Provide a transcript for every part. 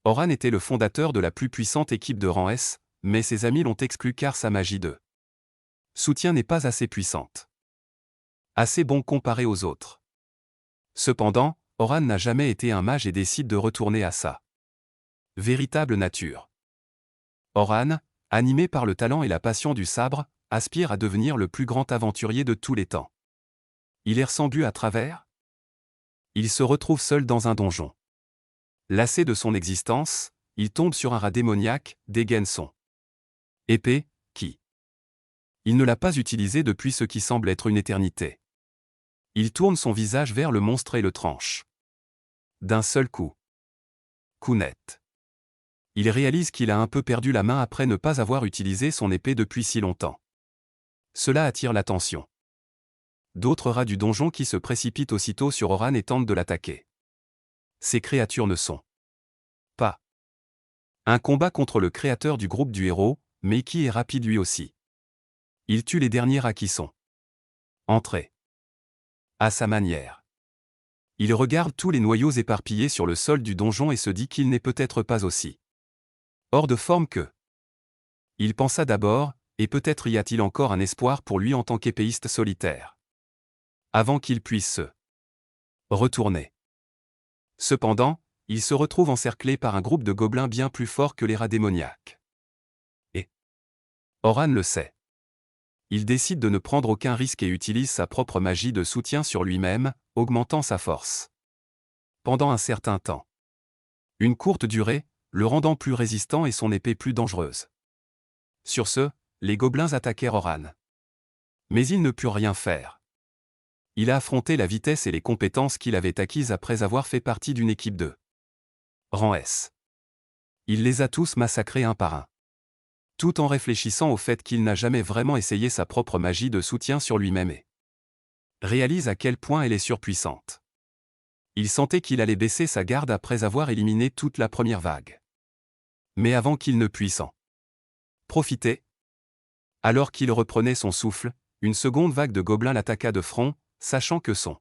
Oran était le fondateur de la plus puissante équipe de rang S, mais ses amis l'ont exclu car sa magie de soutien n'est pas assez puissante. Assez bon comparé aux autres. Cependant, Oran n'a jamais été un mage et décide de retourner à sa véritable nature. Oran, animé par le talent et la passion du sabre, aspire à devenir le plus grand aventurier de tous les temps. Il erre sans but à travers. Il se retrouve seul dans un donjon. Lassé de son existence, il tombe sur un rat démoniaque, dégaine son épée, qui il ne l'a pas utilisée depuis ce qui semble être une éternité. Il tourne son visage vers le monstre et le tranche. D'un seul coup. Coup net. Il réalise qu'il a un peu perdu la main après ne pas avoir utilisé son épée depuis si longtemps. Cela attire l'attention d'autres rats du donjon qui se précipitent aussitôt sur Oran et tentent de l'attaquer. Ces créatures ne sont pas un combat contre le créateur du groupe du héros, mais qui est rapide lui aussi. Il tue les derniers rats qui sont entrés. À sa manière. Il regarde tous les noyaux éparpillés sur le sol du donjon et se dit qu'il n'est peut-être pas aussi hors de forme que. Il pensa d'abord, et peut-être y a-t-il encore un espoir pour lui en tant qu'épéiste solitaire. Avant qu'il puisse se retourner. Cependant, il se retrouve encerclé par un groupe de gobelins bien plus forts que les rats démoniaques. Et Oran le sait. Il décide de ne prendre aucun risque et utilise sa propre magie de soutien sur lui-même, augmentant sa force. Pendant un certain temps. Une courte durée, le rendant plus résistant et son épée plus dangereuse. Sur ce, les gobelins attaquèrent Oran. Mais il ne put rien faire. Il a affronté la vitesse et les compétences qu'il avait acquises après avoir fait partie d'une équipe de rang S. Il les a tous massacrés un par un. Tout en réfléchissant au fait qu'il n'a jamais vraiment essayé sa propre magie de soutien sur lui-même et réalise à quel point elle est surpuissante. Il sentait qu'il allait baisser sa garde après avoir éliminé toute la première vague. Mais avant qu'il ne puisse en profiter, alors qu'il reprenait son souffle, une seconde vague de gobelins l'attaqua de front, sachant que son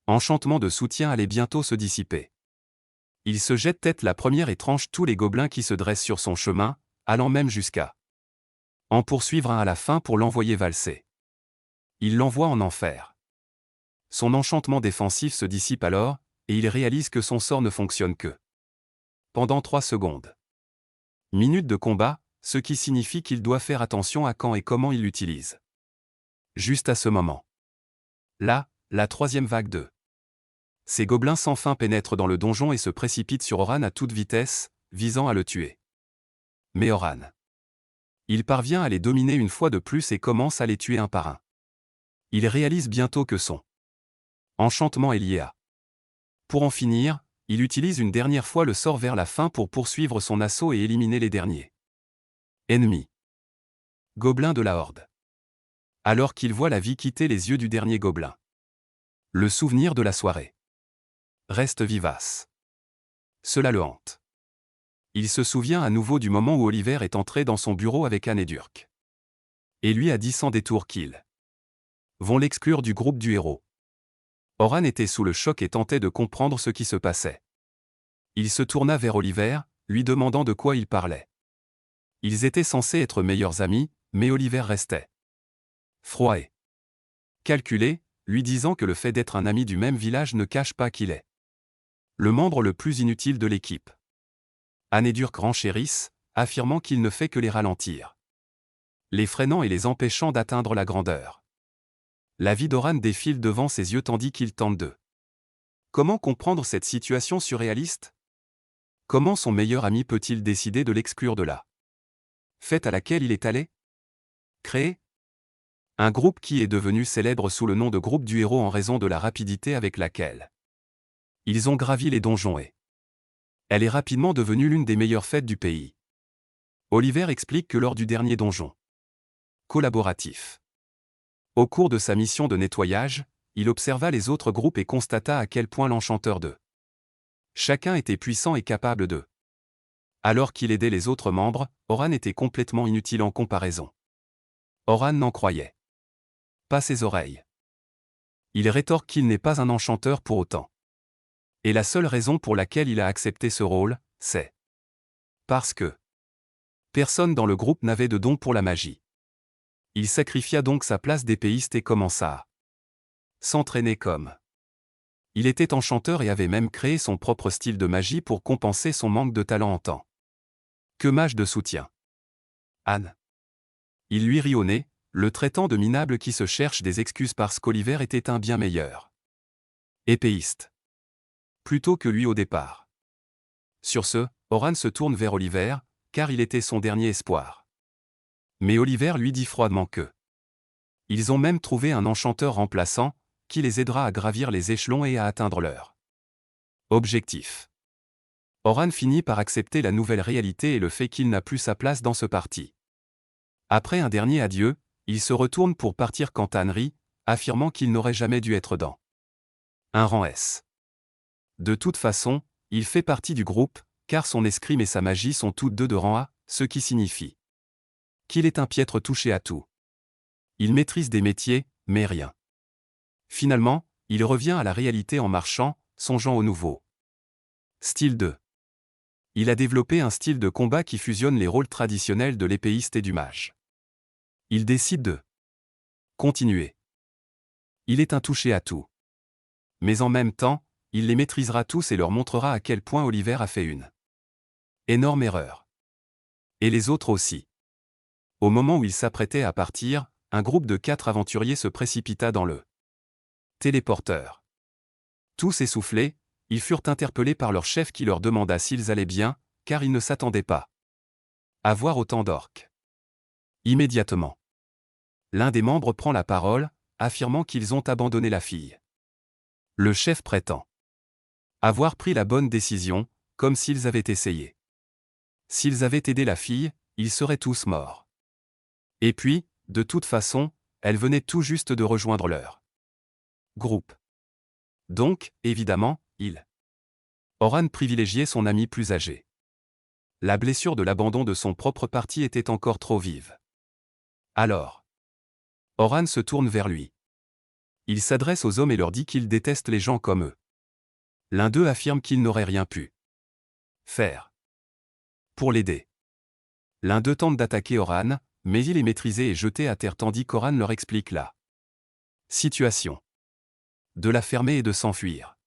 enchantement de soutien allait bientôt se dissiper. Il se jette tête la première et tranche tous les gobelins qui se dressent sur son chemin, allant même jusqu'à en poursuivre un à la fin pour l'envoyer valser. Il l'envoie en enfer. Son enchantement défensif se dissipe alors, et il réalise que son sort ne fonctionne que pendant 3 secondes. Minute de combat, ce qui signifie qu'il doit faire attention à quand et comment il l'utilise. Juste à ce moment. Là, la troisième vague de ces gobelins sans fin pénètrent dans le donjon et se précipitent sur Oran à toute vitesse, visant à le tuer. Mais Oran. Il parvient à les dominer une fois de plus et commence à les tuer un par un. Il réalise bientôt que son enchantement est lié à. Pour en finir, il utilise une dernière fois le sort vers la fin pour poursuivre son assaut et éliminer les derniers ennemis. Gobelins de la Horde. Alors qu'il voit la vie quitter les yeux du dernier gobelin. Le souvenir de la soirée reste vivace. Cela le hante. Il se souvient à nouveau du moment où Oliver est entré dans son bureau avec Anne et Durk. Et lui a dit sans détour qu'ils vont l'exclure du groupe du héros. Oran était sous le choc et tentait de comprendre ce qui se passait. Il se tourna vers Oliver, lui demandant de quoi il parlait. Ils étaient censés être meilleurs amis, mais Oliver restait froid et calculé, lui disant que le fait d'être un ami du même village ne cache pas qu'il est le membre le plus inutile de l'équipe. Anne et Durk renchérissent, affirmant qu'il ne fait que les ralentir, les freinant et les empêchant d'atteindre la grandeur. La vie d'Oran défile devant ses yeux tandis qu'il tente de. Comment comprendre cette situation surréaliste? Comment son meilleur ami peut-il décider de l'exclure de la fête à laquelle il est allé? Créer un groupe qui est devenu célèbre sous le nom de groupe du héros en raison de la rapidité avec laquelle ils ont gravi les donjons et elle est rapidement devenue l'une des meilleures fêtes du pays. Oliver explique que lors du dernier donjon collaboratif, au cours de sa mission de nettoyage, il observa les autres groupes et constata à quel point l'enchanteur de chacun était puissant et capable de. Alors qu'il aidait les autres membres, Oran était complètement inutile en comparaison. Oran n'en croyait pas ses oreilles. Il rétorque qu'il n'est pas un enchanteur pour autant. Et la seule raison pour laquelle il a accepté ce rôle, C'est parce que personne dans le groupe n'avait de don pour la magie. Il sacrifia donc sa place d'épéiste et commença à s'entraîner comme. Il était enchanteur et avait même créé son propre style de magie pour compenser son manque de talent en tant que mage de soutien. Anne. Il lui rit au nez, le traitant de minable qui se cherche des excuses parce qu'Oliver était un bien meilleur épéiste plutôt que lui au départ. Sur ce, Oran se tourne vers Oliver, car il était son dernier espoir. Mais Oliver lui dit froidement que ils ont même trouvé un enchanteur remplaçant, qui les aidera à gravir les échelons et à atteindre leur objectif. Oran finit par accepter la nouvelle réalité et le fait qu'il n'a plus sa place dans ce parti. Après un dernier adieu, il se retourne pour partir quand Anne rit, affirmant qu'il n'aurait jamais dû être dans un rang S. De toute façon, il fait partie du groupe, car son escrime et sa magie sont toutes deux de rang A, ce qui signifie qu'il est un piètre touché à tout. Il maîtrise des métiers, mais rien. Finalement, il revient à la réalité en marchant, songeant au nouveau style 2. Il a développé un style de combat qui fusionne les rôles traditionnels de l'épéiste et du mage. Il décide de continuer. Il est un touché à tout. Mais en même temps, il les maîtrisera tous et leur montrera à quel point Oliver a fait une énorme erreur. Et les autres aussi. Au moment où il s'apprêtait à partir, un groupe de 4 aventuriers se précipita dans le téléporteur. Tous essoufflés, ils furent interpellés par leur chef qui leur demanda s'ils allaient bien, car ils ne s'attendaient pas à voir autant d'orques. Immédiatement, l'un des membres prend la parole, affirmant qu'ils ont abandonné la fille. Le chef prétend avoir pris la bonne décision, comme s'ils avaient essayé. S'ils avaient aidé la fille, ils seraient tous morts. Et puis, de toute façon, elle venait tout juste de rejoindre leur groupe. Donc, évidemment, Oran privilégiait son ami plus âgé. La blessure de l'abandon de son propre parti était encore trop vive. Alors, Oran se tourne vers lui. Il s'adresse aux hommes et leur dit qu'il déteste les gens comme eux. L'un d'eux affirme qu'il n'aurait rien pu faire pour l'aider. L'un d'eux tente d'attaquer Oran, mais il est maîtrisé et jeté à terre tandis qu'Oran leur explique la situation. De la fermer et de s'enfuir.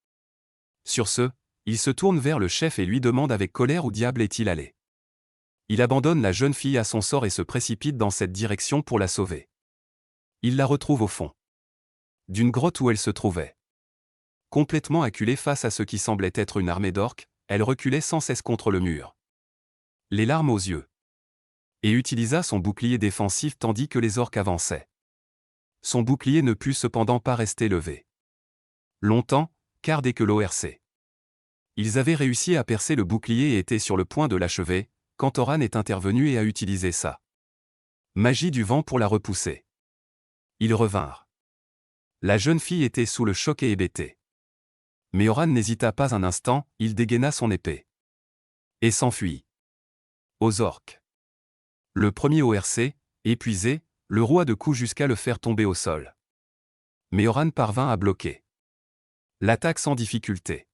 Sur ce, il se tourne vers le chef et lui demande avec colère où diable est-il allé. Il abandonne la jeune fille à son sort et se précipite dans cette direction pour la sauver. Il la retrouve au fond d'une grotte où elle se trouvait. Complètement acculée face à ce qui semblait être une armée d'orques, elle reculait sans cesse contre le mur, les larmes aux yeux, et utilisa son bouclier défensif tandis que les orques avançaient. Son bouclier ne put cependant pas rester levé longtemps, car dès que l'ORC ils avaient réussi à percer le bouclier et étaient sur le point de l'achever, quand Oran est intervenu et a utilisé sa magie du vent pour la repousser. Ils revinrent. La jeune fille était sous le choc et hébétée. Mais Oran n'hésita pas un instant, il dégaina son épée et s'enfuit. Aux orques. Le premier ORC, épuisé, le roua de coups jusqu'à le faire tomber au sol. Mais Oran parvint à bloquer l'attaque sans difficulté.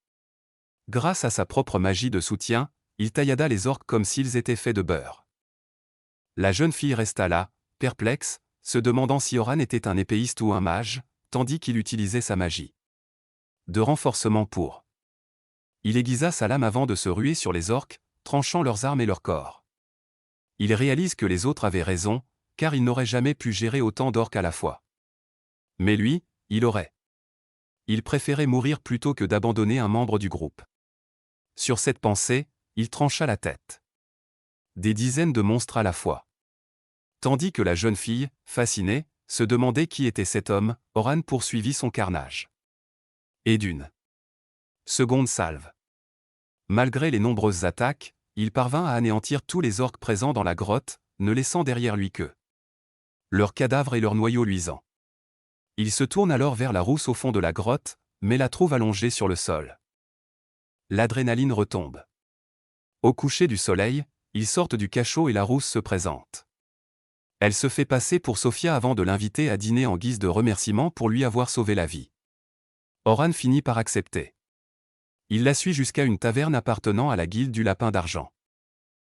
Grâce à sa propre magie de soutien, il taillada les orques comme s'ils étaient faits de beurre. La jeune fille resta là, perplexe, se demandant si Oran était un épéiste ou un mage, tandis qu'il utilisait sa magie de renforcement pour. Il aiguisa sa lame avant de se ruer sur les orques, tranchant leurs armes et leurs corps. Il réalise que les autres avaient raison, car il n'aurait jamais pu gérer autant d'orques à la fois. Mais lui, il aurait. Il préférait mourir plutôt que d'abandonner un membre du groupe. Sur cette pensée, il trancha la tête. Des dizaines de monstres à la fois. Tandis que la jeune fille, fascinée, se demandait qui était cet homme, Oran poursuivit son carnage. Et d'une seconde salve. Malgré les nombreuses attaques, il parvint à anéantir tous les orques présents dans la grotte, ne laissant derrière lui que leurs cadavres et leurs noyaux luisants. Il se tourne alors vers la rousse au fond de la grotte, mais la trouve allongée sur le sol. L'adrénaline retombe. Au coucher du soleil, ils sortent du cachot et la rousse se présente. Elle se fait passer pour Sophia avant de l'inviter à dîner en guise de remerciement pour lui avoir sauvé la vie. Oran finit par accepter. Il la suit jusqu'à une taverne appartenant à la guilde du Lapin d'Argent.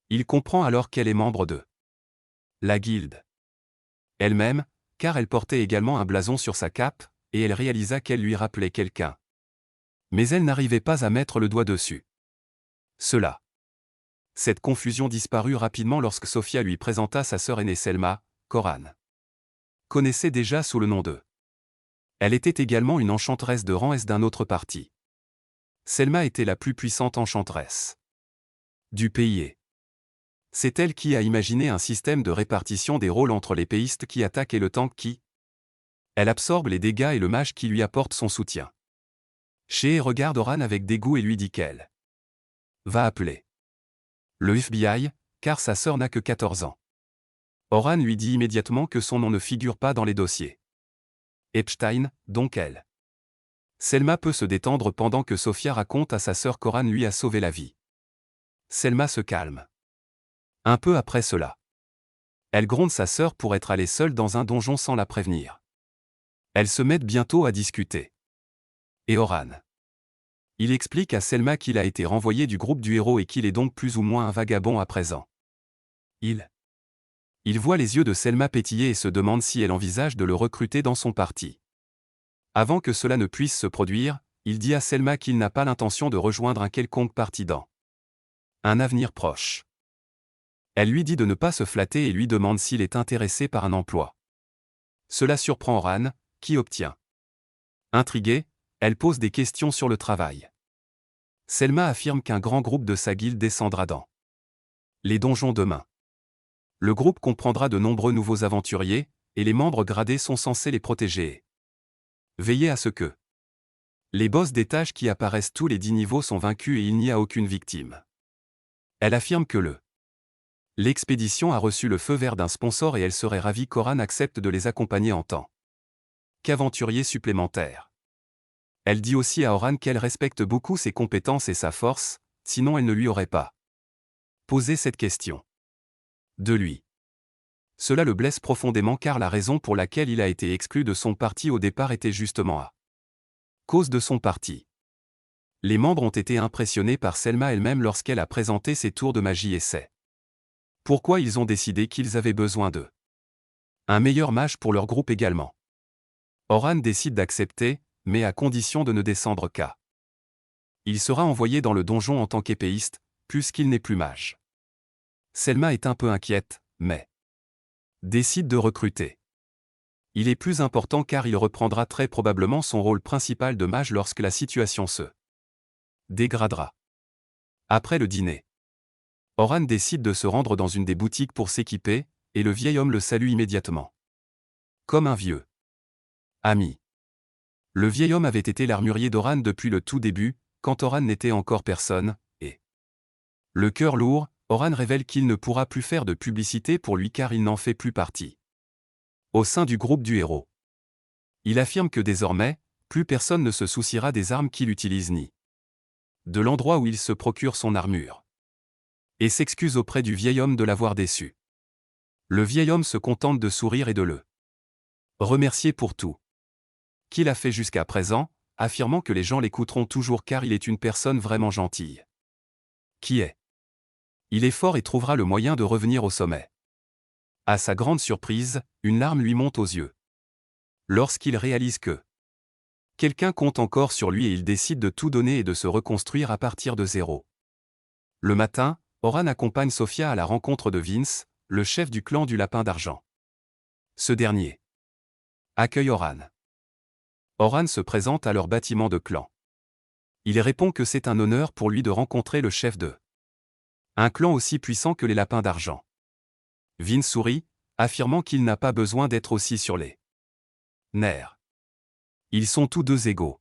Il comprend alors qu'elle est membre de la guilde elle-même, car elle portait également un blason sur sa cape, et elle réalisa qu'elle lui rappelait quelqu'un. Mais elle n'arrivait pas à mettre le doigt dessus. Cela. Cette confusion disparut rapidement lorsque Sophia lui présenta sa sœur aînée Selma, qu'Oran connaissait déjà sous le nom de. Elle était également une enchanteresse de rang S d'un autre parti. Selma était la plus puissante enchanteresse du pays. C'est elle qui a imaginé un système de répartition des rôles entre les péistes qui attaquent et le tank qui. Elle absorbe les dégâts et le mage qui lui apporte son soutien. Shea regarde Oran avec dégoût et lui dit qu'elle va appeler le FBI, car sa sœur n'a que 14 ans. Oran lui dit immédiatement que son nom ne figure pas dans les dossiers. Epstein, donc elle. Selma peut se détendre pendant que Sophia raconte à sa sœur qu'Oran lui a sauvé la vie. Selma se calme. Un peu après cela, elle gronde sa sœur pour être allée seule dans un donjon sans la prévenir. Elles se mettent bientôt à discuter. Et Oran. Il explique à Selma qu'il a été renvoyé du groupe du héros et qu'il est donc plus ou moins un vagabond à présent. Il voit les yeux de Selma pétiller et se demande si elle envisage de le recruter dans son parti. Avant que cela ne puisse se produire, il dit à Selma qu'il n'a pas l'intention de rejoindre un quelconque parti dans un avenir proche. Elle lui dit de ne pas se flatter et lui demande s'il est intéressé par un emploi. Cela surprend Oran, qui obtient. Intriguée, elle pose des questions sur le travail. Selma affirme qu'un grand groupe de sa guilde descendra dans les donjons demain. Le groupe comprendra de nombreux nouveaux aventuriers, et les membres gradés sont censés les protéger. Veillez à ce que les boss des tâches qui apparaissent tous les 10 niveaux sont vaincus et il n'y a aucune victime. Elle affirme que l'expédition a reçu le feu vert d'un sponsor et elle serait ravie qu'Oran accepte de les accompagner en tant qu'aventurier supplémentaire. Elle dit aussi à Oran qu'elle respecte beaucoup ses compétences et sa force, sinon elle ne lui aurait pas posé cette question de lui. Cela le blesse profondément car la raison pour laquelle il a été exclu de son parti au départ était justement à cause de son parti. Les membres ont été impressionnés par Selma elle-même lorsqu'elle a présenté ses tours de magie et c'est pourquoi ils ont décidé qu'ils avaient besoin d'eux. Un meilleur mage pour leur groupe également. Oran décide d'accepter, mais à condition de ne descendre qu'à. Il sera envoyé dans le donjon en tant qu'épéiste, puisqu'il n'est plus mage. Selma est un peu inquiète, mais décide de recruter. Il est plus important car il reprendra très probablement son rôle principal de mage lorsque la situation se dégradera. Après le dîner, Oran décide de se rendre dans une des boutiques pour s'équiper, et le vieil homme le salue immédiatement. Comme un vieux ami. Le vieil homme avait été l'armurier d'Oran depuis le tout début, quand Oran n'était encore personne, et le cœur lourd, Oran révèle qu'il ne pourra plus faire de publicité pour lui car il n'en fait plus partie. Au sein du groupe du héros, il affirme que désormais, plus personne ne se souciera des armes qu'il utilise ni de l'endroit où il se procure son armure. Et s'excuse auprès du vieil homme de l'avoir déçu. Le vieil homme se contente de sourire et de le remercier pour tout qu'il a fait jusqu'à présent, affirmant que les gens l'écouteront toujours car il est une personne vraiment gentille. Qui est? Il est fort et trouvera le moyen de revenir au sommet. À sa grande surprise, une larme lui monte aux yeux. Lorsqu'il réalise que quelqu'un compte encore sur lui et il décide de tout donner et de se reconstruire à partir de zéro. Le matin, Oran accompagne Sophia à la rencontre de Vince, le chef du clan du Lapin d'Argent. Ce dernier accueille Oran. Oran se présente à leur bâtiment de clan. Il répond que c'est un honneur pour lui de rencontrer le chef de un clan aussi puissant que les Lapins d'Argent. Vince sourit, affirmant qu'il n'a pas besoin d'être aussi sur les nerfs. Ils sont tous deux égaux.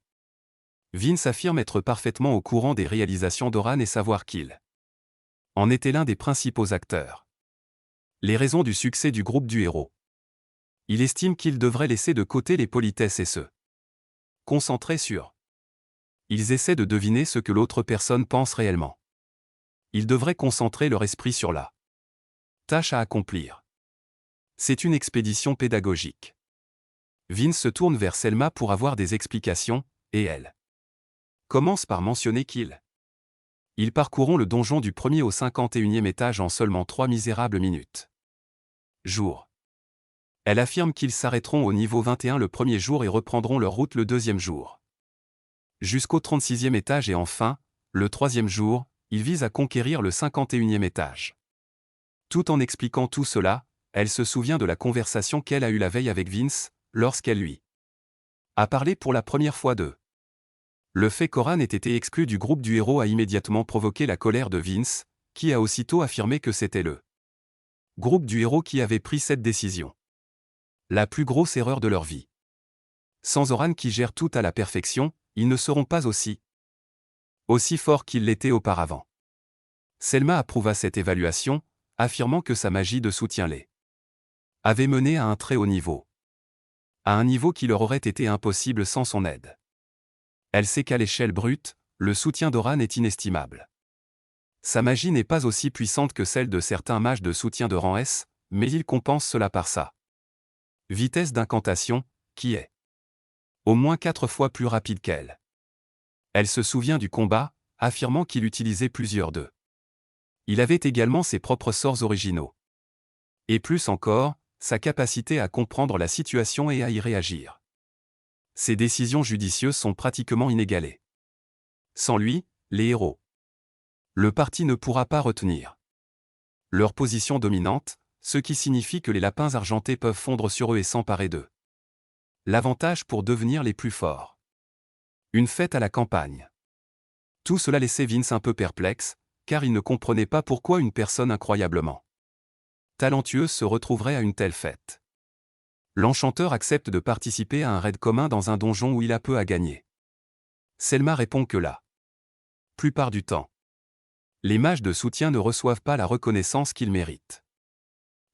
Vince affirme être parfaitement au courant des réalisations d'Oran et savoir qu'il en était l'un des principaux acteurs. Les raisons du succès du groupe du héros. Il estime qu'il devrait laisser de côté les politesses et se concentrer sur. Ils essaient de deviner ce que l'autre personne pense réellement. Ils devraient concentrer leur esprit sur la tâche à accomplir. C'est une expédition pédagogique. Vince se tourne vers Selma pour avoir des explications, et elle commence par mentionner ils parcourront le donjon du 1er au 51e étage en seulement 3 misérables minutes. Jour. Elle affirme qu'ils s'arrêteront au niveau 21 le premier jour et reprendront leur route le deuxième jour. Jusqu'au 36e étage et enfin, le troisième jour, ils visent à conquérir le 51e étage. Tout en expliquant tout cela, elle se souvient de la conversation qu'elle a eue la veille avec Vince, lorsqu'elle lui a parlé pour la première fois d'eux. Le fait qu'Oran ait été exclu du groupe du héros a immédiatement provoqué la colère de Vince, qui a aussitôt affirmé que c'était le groupe du héros qui avait pris cette décision. La plus grosse erreur de leur vie. Sans Oran qui gère tout à la perfection, ils ne seront pas aussi forts qu'ils l'étaient auparavant. Selma approuva cette évaluation, affirmant que sa magie de soutien les avait menés à un très haut niveau. À un niveau qui leur aurait été impossible sans son aide. Elle sait qu'à l'échelle brute, le soutien d'Oran est inestimable. Sa magie n'est pas aussi puissante que celle de certains mages de soutien de rang S, mais il compense cela par sa vitesse d'incantation, qui est au moins 4 fois plus rapide qu'elle. Elle se souvient du combat, affirmant qu'il utilisait plusieurs d'eux. Il avait également ses propres sorts originaux. Et plus encore, sa capacité à comprendre la situation et à y réagir. Ses décisions judicieuses sont pratiquement inégalées. Sans lui, les héros. Le parti ne pourra pas retenir leur position dominante, ce qui signifie que les lapins argentés peuvent fondre sur eux et s'emparer d'eux. L'avantage pour devenir les plus forts. Une fête à la campagne. Tout cela laissait Vince un peu perplexe, car il ne comprenait pas pourquoi une personne incroyablement talentueuse se retrouverait à une telle fête. L'enchanteur accepte de participer à un raid commun dans un donjon où il a peu à gagner. Selma répond que la plupart du temps, les mages de soutien ne reçoivent pas la reconnaissance qu'ils méritent.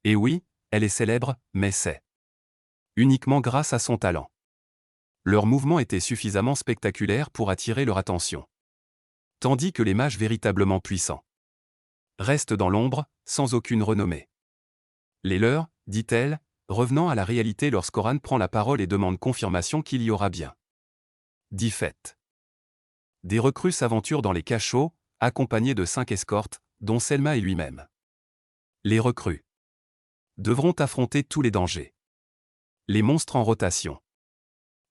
Et oui, elle est célèbre, mais c'est uniquement grâce à son talent. Leurs mouvements étaient suffisamment spectaculaires pour attirer leur attention. Tandis que les mages véritablement puissants restent dans l'ombre, sans aucune renommée. Les leurs, dit-elle, revenant à la réalité lorsqu'Oran prend la parole et demande confirmation qu'il y aura bien 10 fêtes. Des recrues s'aventurent dans les cachots, accompagnés de 5 escortes, dont Selma et lui-même. Les recrues devront affronter tous les dangers. Les monstres en rotation.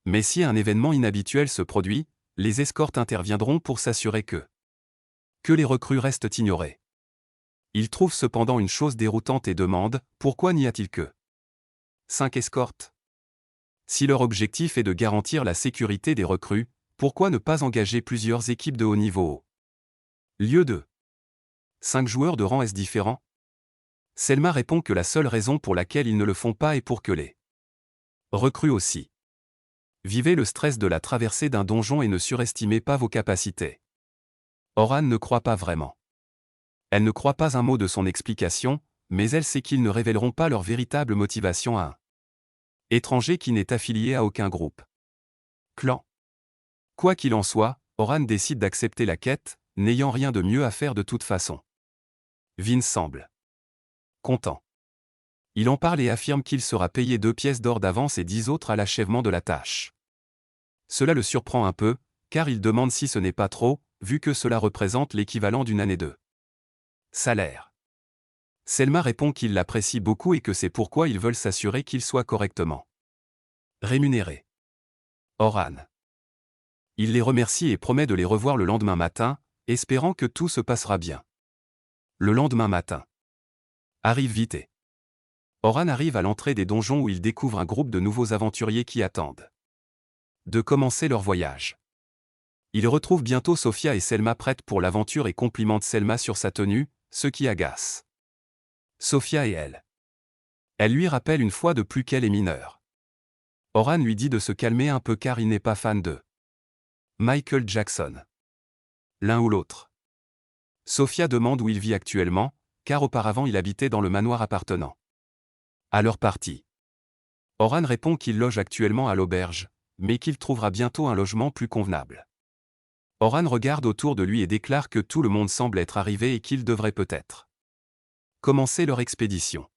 Mais si un événement inhabituel se produit, les escortes interviendront pour s'assurer que les recrues restent ignorées. Ils trouvent cependant une chose déroutante et demandent « Pourquoi n'y a-t-il que 5 escortes ?» Si leur objectif est de garantir la sécurité des recrues, pourquoi ne pas engager plusieurs équipes de haut niveau au lieu de 5 joueurs de rang S différents? Selma répond que la seule raison pour laquelle ils ne le font pas est pour que les recrues aussi vivez le stress de la traversée d'un donjon et ne surestimez pas vos capacités. Oran ne croit pas vraiment. Elle ne croit pas un mot de son explication, mais elle sait qu'ils ne révéleront pas leur véritable motivation à un étranger qui n'est affilié à aucun groupe. Clan. Quoi qu'il en soit, Oran décide d'accepter la quête, n'ayant rien de mieux à faire de toute façon. Vince semble content. Il en parle et affirme qu'il sera payé 2 pièces d'or d'avance et 10 autres à l'achèvement de la tâche. Cela le surprend un peu, car il demande si ce n'est pas trop, vu que cela représente l'équivalent d'une année de salaire. Selma répond qu'il l'apprécie beaucoup et que c'est pourquoi ils veulent s'assurer qu'il soit correctement rémunéré. Oran. Il les remercie et promet de les revoir le lendemain matin, espérant que tout se passera bien. Le lendemain matin. Arrive vite et Oran arrive à l'entrée des donjons où il découvre un groupe de nouveaux aventuriers qui attendent de commencer leur voyage. Il retrouve bientôt Sophia et Selma prêtes pour l'aventure et complimente Selma sur sa tenue, ce qui agace Sophia et elle. Elle lui rappelle une fois de plus qu'elle est mineure. Oran lui dit de se calmer un peu car il n'est pas fan de Michael Jackson. L'un ou l'autre. Sophia demande où il vit actuellement, car auparavant il habitait dans le manoir appartenant à leur partie. Oran répond qu'il loge actuellement à l'auberge, mais qu'il trouvera bientôt un logement plus convenable. Oran regarde autour de lui et déclare que tout le monde semble être arrivé et qu'ils devraient peut-être commencer leur expédition.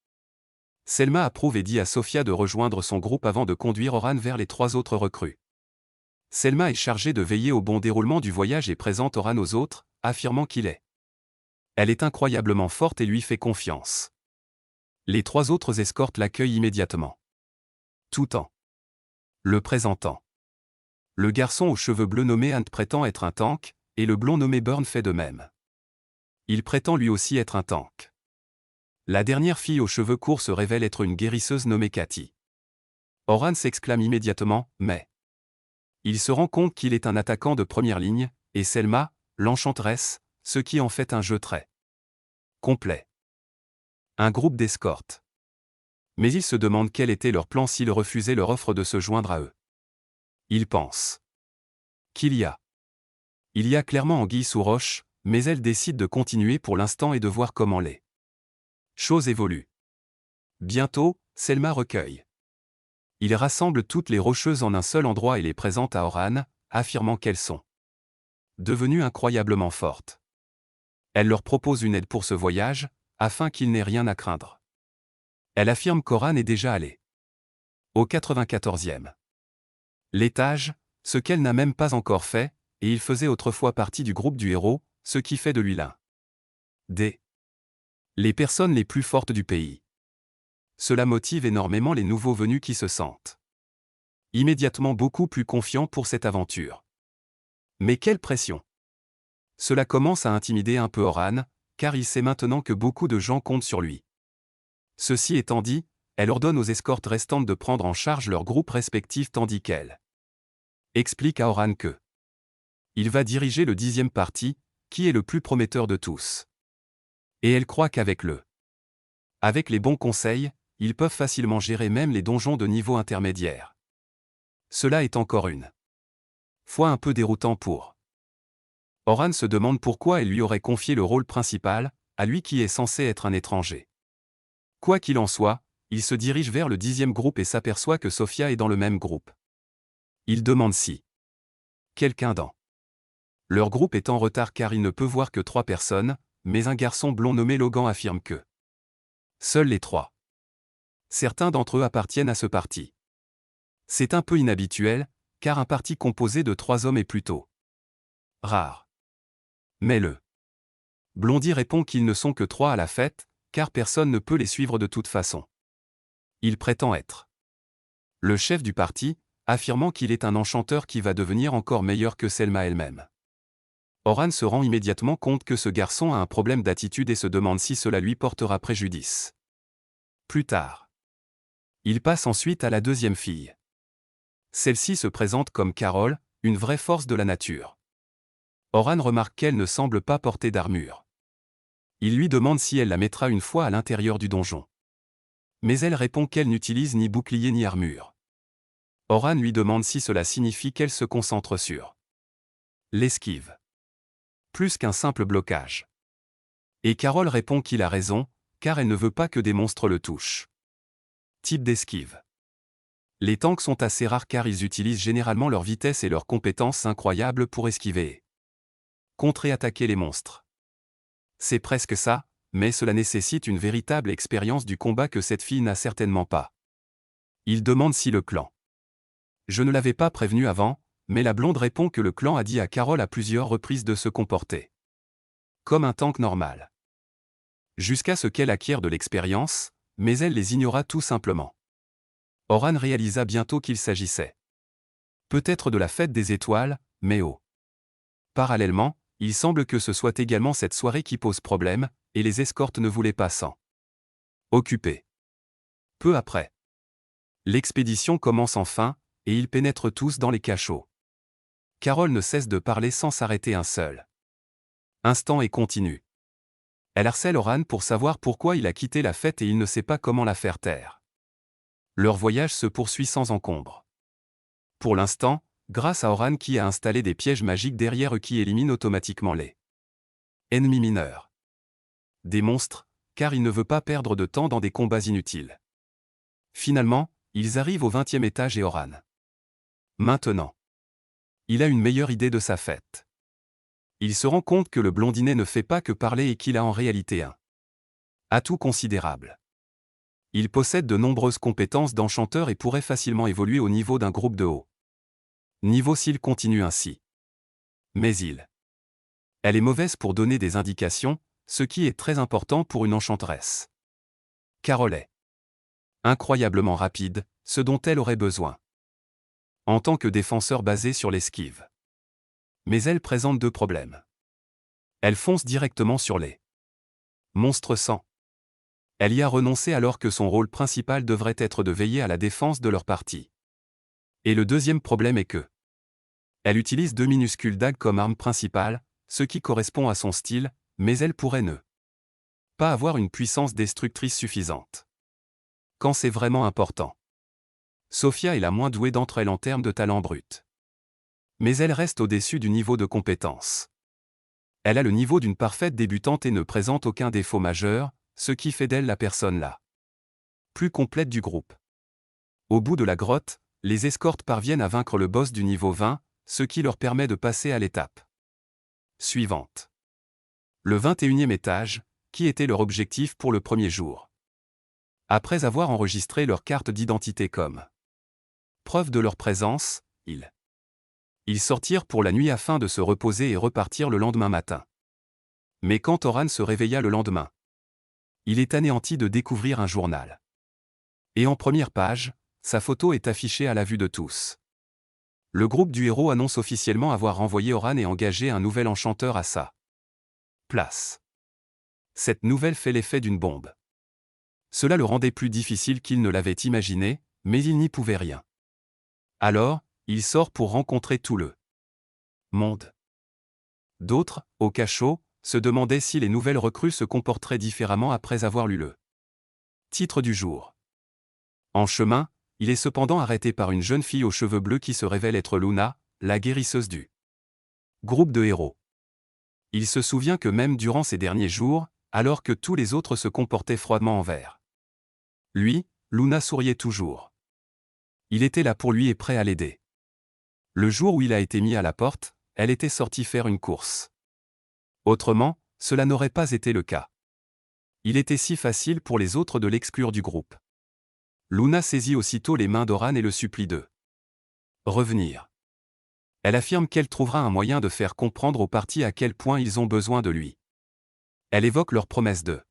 Selma approuve et dit à Sophia de rejoindre son groupe avant de conduire Oran vers les 3 autres recrues. Selma est chargée de veiller au bon déroulement du voyage et présente Oran aux autres, affirmant qu'il est. Elle est incroyablement forte et lui fait confiance. Les 3 autres escortes l'accueillent immédiatement. Tout en le présentant. Le garçon aux cheveux bleus nommé Ant prétend être un tank, et le blond nommé Burn fait de même. Il prétend lui aussi être un tank. La dernière fille aux cheveux courts se révèle être une guérisseuse nommée Cathy. Oran s'exclame immédiatement, mais il se rend compte qu'il est un attaquant de première ligne, et Selma, l'enchanteresse, ce qui en fait un jeu très complet. Un groupe d'escortes. Mais il se demande quel était leur plan s'ils refusaient leur offre de se joindre à eux. Il pense qu'il y a clairement anguille sous roche, mais elle décide de continuer pour l'instant et de voir comment les choses évoluent. Bientôt, Selma recueille. Il rassemble toutes les rocheuses en un seul endroit et les présente à Oran, affirmant qu'elles sont devenues incroyablement fortes. Elle leur propose une aide pour ce voyage, afin qu'il n'ait rien à craindre. Elle affirme qu'Oran est déjà allé au 94e l'étage, ce qu'elle n'a même pas encore fait, et il faisait autrefois partie du groupe du héros, ce qui fait de lui l'un des les personnes les plus fortes du pays. Cela motive énormément les nouveaux venus qui se sentent immédiatement beaucoup plus confiants pour cette aventure. Mais quelle pression! Cela commence à intimider un peu Oran, car il sait maintenant que beaucoup de gens comptent sur lui. Ceci étant dit, elle ordonne aux escortes restantes de prendre en charge leurs groupes respectifs tandis qu'elle explique à Oran que il va diriger le 10e parti, qui est le plus prometteur de tous. Et elle croit qu'avec les bons conseils, ils peuvent facilement gérer même les donjons de niveau intermédiaire. Cela est encore une fois un peu déroutant pour Oran se demande pourquoi elle lui aurait confié le rôle principal, à lui qui est censé être un étranger. Quoi qu'il en soit, il se dirige vers le 10e groupe et s'aperçoit que Sophia est dans le même groupe. Il demande si quelqu'un dans leur groupe est en retard car il ne peut voir que 3 personnes, mais un garçon blond nommé Logan affirme que seuls les 3. Certains d'entre eux appartiennent à ce parti. C'est un peu inhabituel, car un parti composé de 3 hommes est plutôt rare. Mais le Blondie répond qu'ils ne sont que 3 à la fête, car personne ne peut les suivre de toute façon. Il prétend être le chef du parti, affirmant qu'il est un enchanteur qui va devenir encore meilleur que Selma elle-même. Oran se rend immédiatement compte que ce garçon a un problème d'attitude et se demande si cela lui portera préjudice. Plus tard, il passe ensuite à la 2e fille. Celle-ci se présente comme Carole, une vraie force de la nature. Oran remarque qu'elle ne semble pas porter d'armure. Il lui demande si elle la mettra une fois à l'intérieur du donjon. Mais elle répond qu'elle n'utilise ni bouclier ni armure. Oran lui demande si cela signifie qu'elle se concentre sur l'esquive, plus qu'un simple blocage. Et Carole répond qu'il a raison, car elle ne veut pas que des monstres le touchent. Type d'esquive. Les tanks sont assez rares car ils utilisent généralement leur vitesse et leurs compétences incroyables pour esquiver et contre-attaquer les monstres. C'est presque ça, mais cela nécessite une véritable expérience du combat que cette fille n'a certainement pas. Il demande si le clan. Je ne l'avais pas prévenu avant, mais la blonde répond que le clan a dit à Carole à plusieurs reprises de se comporter comme un tank normal. Jusqu'à ce qu'elle acquiert de l'expérience, mais elle les ignora tout simplement. Oran réalisa bientôt qu'il s'agissait peut-être de la fête des étoiles, mais parallèlement, il semble que ce soit également cette soirée qui pose problème, et les escortes ne voulaient pas s'en occuper. Peu après, l'expédition commence enfin, et ils pénètrent tous dans les cachots. Carole ne cesse de parler sans s'arrêter un seul instant et continue. Elle harcèle Oran pour savoir pourquoi il a quitté la fête et il ne sait pas comment la faire taire. Leur voyage se poursuit sans encombre. Pour l'instant, grâce à Oran qui a installé des pièges magiques derrière eux qui éliminent automatiquement les ennemis mineurs. Des monstres, car il ne veut pas perdre de temps dans des combats inutiles. Finalement, ils arrivent au 20e étage et Oran. Maintenant, il a une meilleure idée de sa fête. Il se rend compte que le blondinet ne fait pas que parler et qu'il a en réalité un atout considérable. Il possède de nombreuses compétences d'enchanteur et pourrait facilement évoluer au niveau d'un groupe de haut Niveau s'il continue ainsi. Mais elle est mauvaise pour donner des indications, ce qui est très important pour une enchanteresse. Car elle est incroyablement rapide, ce dont elle aurait besoin en tant que défenseur basé sur l'esquive. Mais elle présente deux problèmes. Elle fonce directement sur les monstres sans. Elle y a renoncé alors que son rôle principal devrait être de veiller à la défense de leur partie. Et le deuxième problème est que elle utilise deux minuscules dagues comme arme principale, ce qui correspond à son style, mais elle pourrait ne pas avoir une puissance destructrice suffisante. Quand c'est vraiment important. Sophia est la moins douée d'entre elles en termes de talent brut. Mais elle reste au-dessus du niveau de compétence. Elle a le niveau d'une parfaite débutante et ne présente aucun défaut majeur, ce qui fait d'elle la personne la plus complète du groupe. Au bout de la grotte, les escortes parviennent à vaincre le boss du niveau 20, ce qui leur permet de passer à l'étape suivante. Le 21e étage, qui était leur objectif pour le premier jour. Après avoir enregistré leur carte d'identité comme preuve de leur présence, ils sortirent pour la nuit afin de se reposer et repartir le lendemain matin. Mais quand Oran se réveilla le lendemain, il est anéanti de découvrir un journal. Et en première page, sa photo est affichée à la vue de tous. Le groupe du héros annonce officiellement avoir renvoyé Oran et engagé un nouvel enchanteur à sa place. Cette nouvelle fait l'effet d'une bombe. Cela le rendait plus difficile qu'il ne l'avait imaginé, mais il n'y pouvait rien. Alors, il sort pour rencontrer tout le monde. D'autres, au cachot, se demandaient si les nouvelles recrues se comporteraient différemment après avoir lu le titre du jour. En chemin, il est cependant arrêté par une jeune fille aux cheveux bleus qui se révèle être Luna, la guérisseuse du groupe de héros. Il se souvient que même durant ces derniers jours, alors que tous les autres se comportaient froidement envers lui, Luna souriait toujours. Il était là pour lui et prêt à l'aider. Le jour où il a été mis à la porte, elle était sortie faire une course. Autrement, cela n'aurait pas été le cas. Il était si facile pour les autres de l'exclure du groupe. Luna saisit aussitôt les mains d'Oran et le supplie de revenir. Elle affirme qu'elle trouvera un moyen de faire comprendre aux partis à quel point ils ont besoin de lui. Elle évoque leur promesse de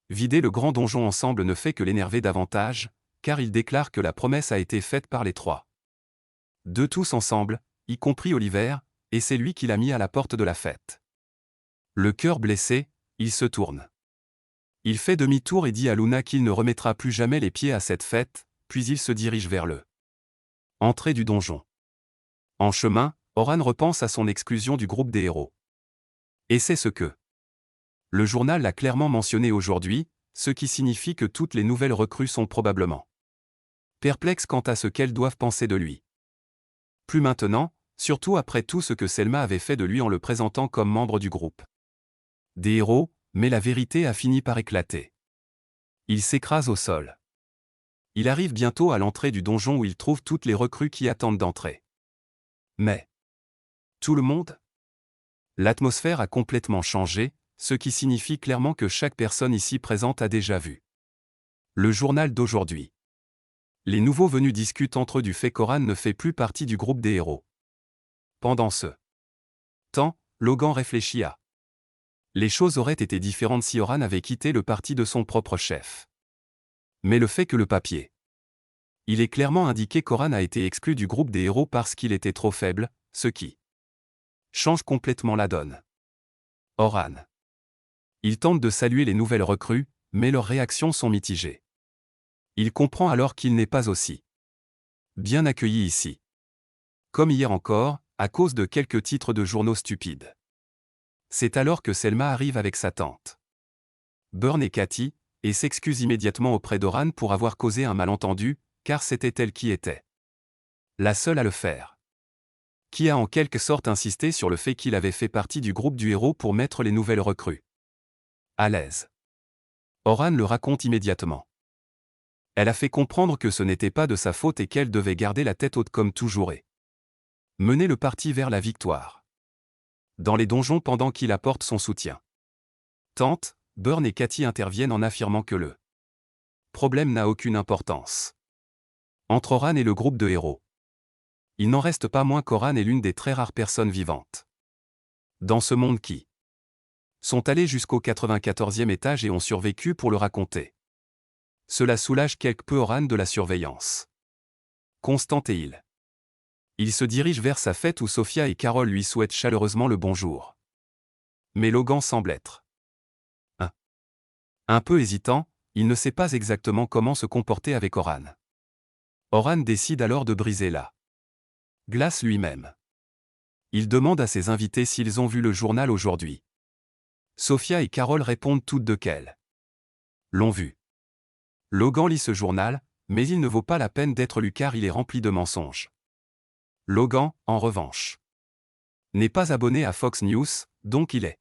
vider le grand donjon ensemble ne fait que l'énerver davantage, car il déclare que la promesse a été faite par les trois. De tous ensemble, y compris Oliver, et c'est lui qui l'a mis à la porte de la fête. Le cœur blessé, il se tourne. Il fait demi-tour et dit à Luna qu'il ne remettra plus jamais les pieds à cette fête, puis il se dirige vers le entrée du donjon. En chemin, Oran repense à son exclusion du groupe des héros. Et c'est ce que le journal l'a clairement mentionné aujourd'hui, ce qui signifie que toutes les nouvelles recrues sont probablement perplexes quant à ce qu'elles doivent penser de lui. Plus maintenant, surtout après tout ce que Selma avait fait de lui en le présentant comme membre du groupe des héros, mais la vérité a fini par éclater. Il s'écrase au sol. Il arrive bientôt à l'entrée du donjon où il trouve toutes les recrues qui attendent d'entrer. Mais tout le monde? L'atmosphère a complètement changé, ce qui signifie clairement que chaque personne ici présente a déjà vu le journal d'aujourd'hui. Les nouveaux venus discutent entre eux du fait qu'Oran ne fait plus partie du groupe des héros. Pendant ce temps, Logan réfléchit à les choses auraient été différentes si Oran avait quitté le parti de son propre chef. Mais le fait que le papier il est clairement indiqué qu'Oran a été exclu du groupe des héros parce qu'il était trop faible, ce qui change complètement la donne. Oran. Il tente de saluer les nouvelles recrues, mais leurs réactions sont mitigées. Il comprend alors qu'il n'est pas aussi bien accueilli ici. Comme hier encore, à cause de quelques titres de journaux stupides. C'est alors que Selma arrive avec sa tante Burn et Cathy, et s'excuse immédiatement auprès d'Oran pour avoir causé un malentendu, car c'était elle qui était la seule à le faire. Qui a en quelque sorte insisté sur le fait qu'il avait fait partie du groupe du héros pour mettre les nouvelles recrues à l'aise. Oran le raconte immédiatement. Elle a fait comprendre que ce n'était pas de sa faute et qu'elle devait garder la tête haute comme toujours et mener le parti vers la victoire. Dans les donjons pendant qu'il apporte son soutien. Tante, Burn et Cathy interviennent en affirmant que le problème n'a aucune importance entre Oran et le groupe de héros. Il n'en reste pas moins qu'Oran est l'une des très rares personnes vivantes dans ce monde qui sont allés jusqu'au 94e étage et ont survécu pour le raconter. Cela soulage quelque peu Oran de la surveillance constante et il se dirige vers sa fête où Sophia et Carol lui souhaitent chaleureusement le bonjour. Mais Logan semble être un peu hésitant, il ne sait pas exactement comment se comporter avec Oran. Oran décide alors de briser la glace lui-même. Il demande à ses invités s'ils ont vu le journal aujourd'hui. Sophia et Carol répondent toutes deux qu'elles l'ont vu. Logan lit ce journal, mais il ne vaut pas la peine d'être lu car il est rempli de mensonges. Logan, en revanche, n'est pas abonné à Fox News, donc il est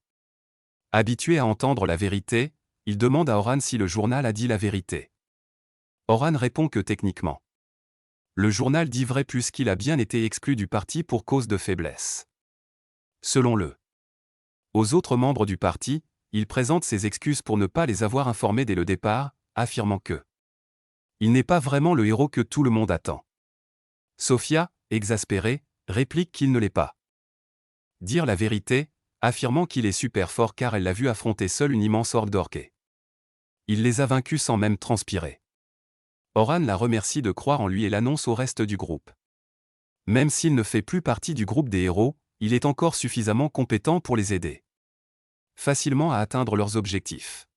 habitué à entendre la vérité. Il demande à Oran si le journal a dit la vérité. Oran répond que techniquement, le journal dit vrai puisqu'il a bien été exclu du parti pour cause de faiblesse. Selon aux autres membres du parti, il présente ses excuses pour ne pas les avoir informés dès le départ, affirmant que il n'est pas vraiment le héros que tout le monde attend. Sophia, exaspérée, réplique qu'il ne l'est pas. Dire la vérité, affirmant qu'il est super fort car elle l'a vu affronter seule une immense horde d'orques. Il les a vaincus sans même transpirer. Oran la remercie de croire en lui et l'annonce au reste du groupe. Même s'il ne fait plus partie du groupe des héros, il est encore suffisamment compétent pour les aider facilement à atteindre leurs objectifs.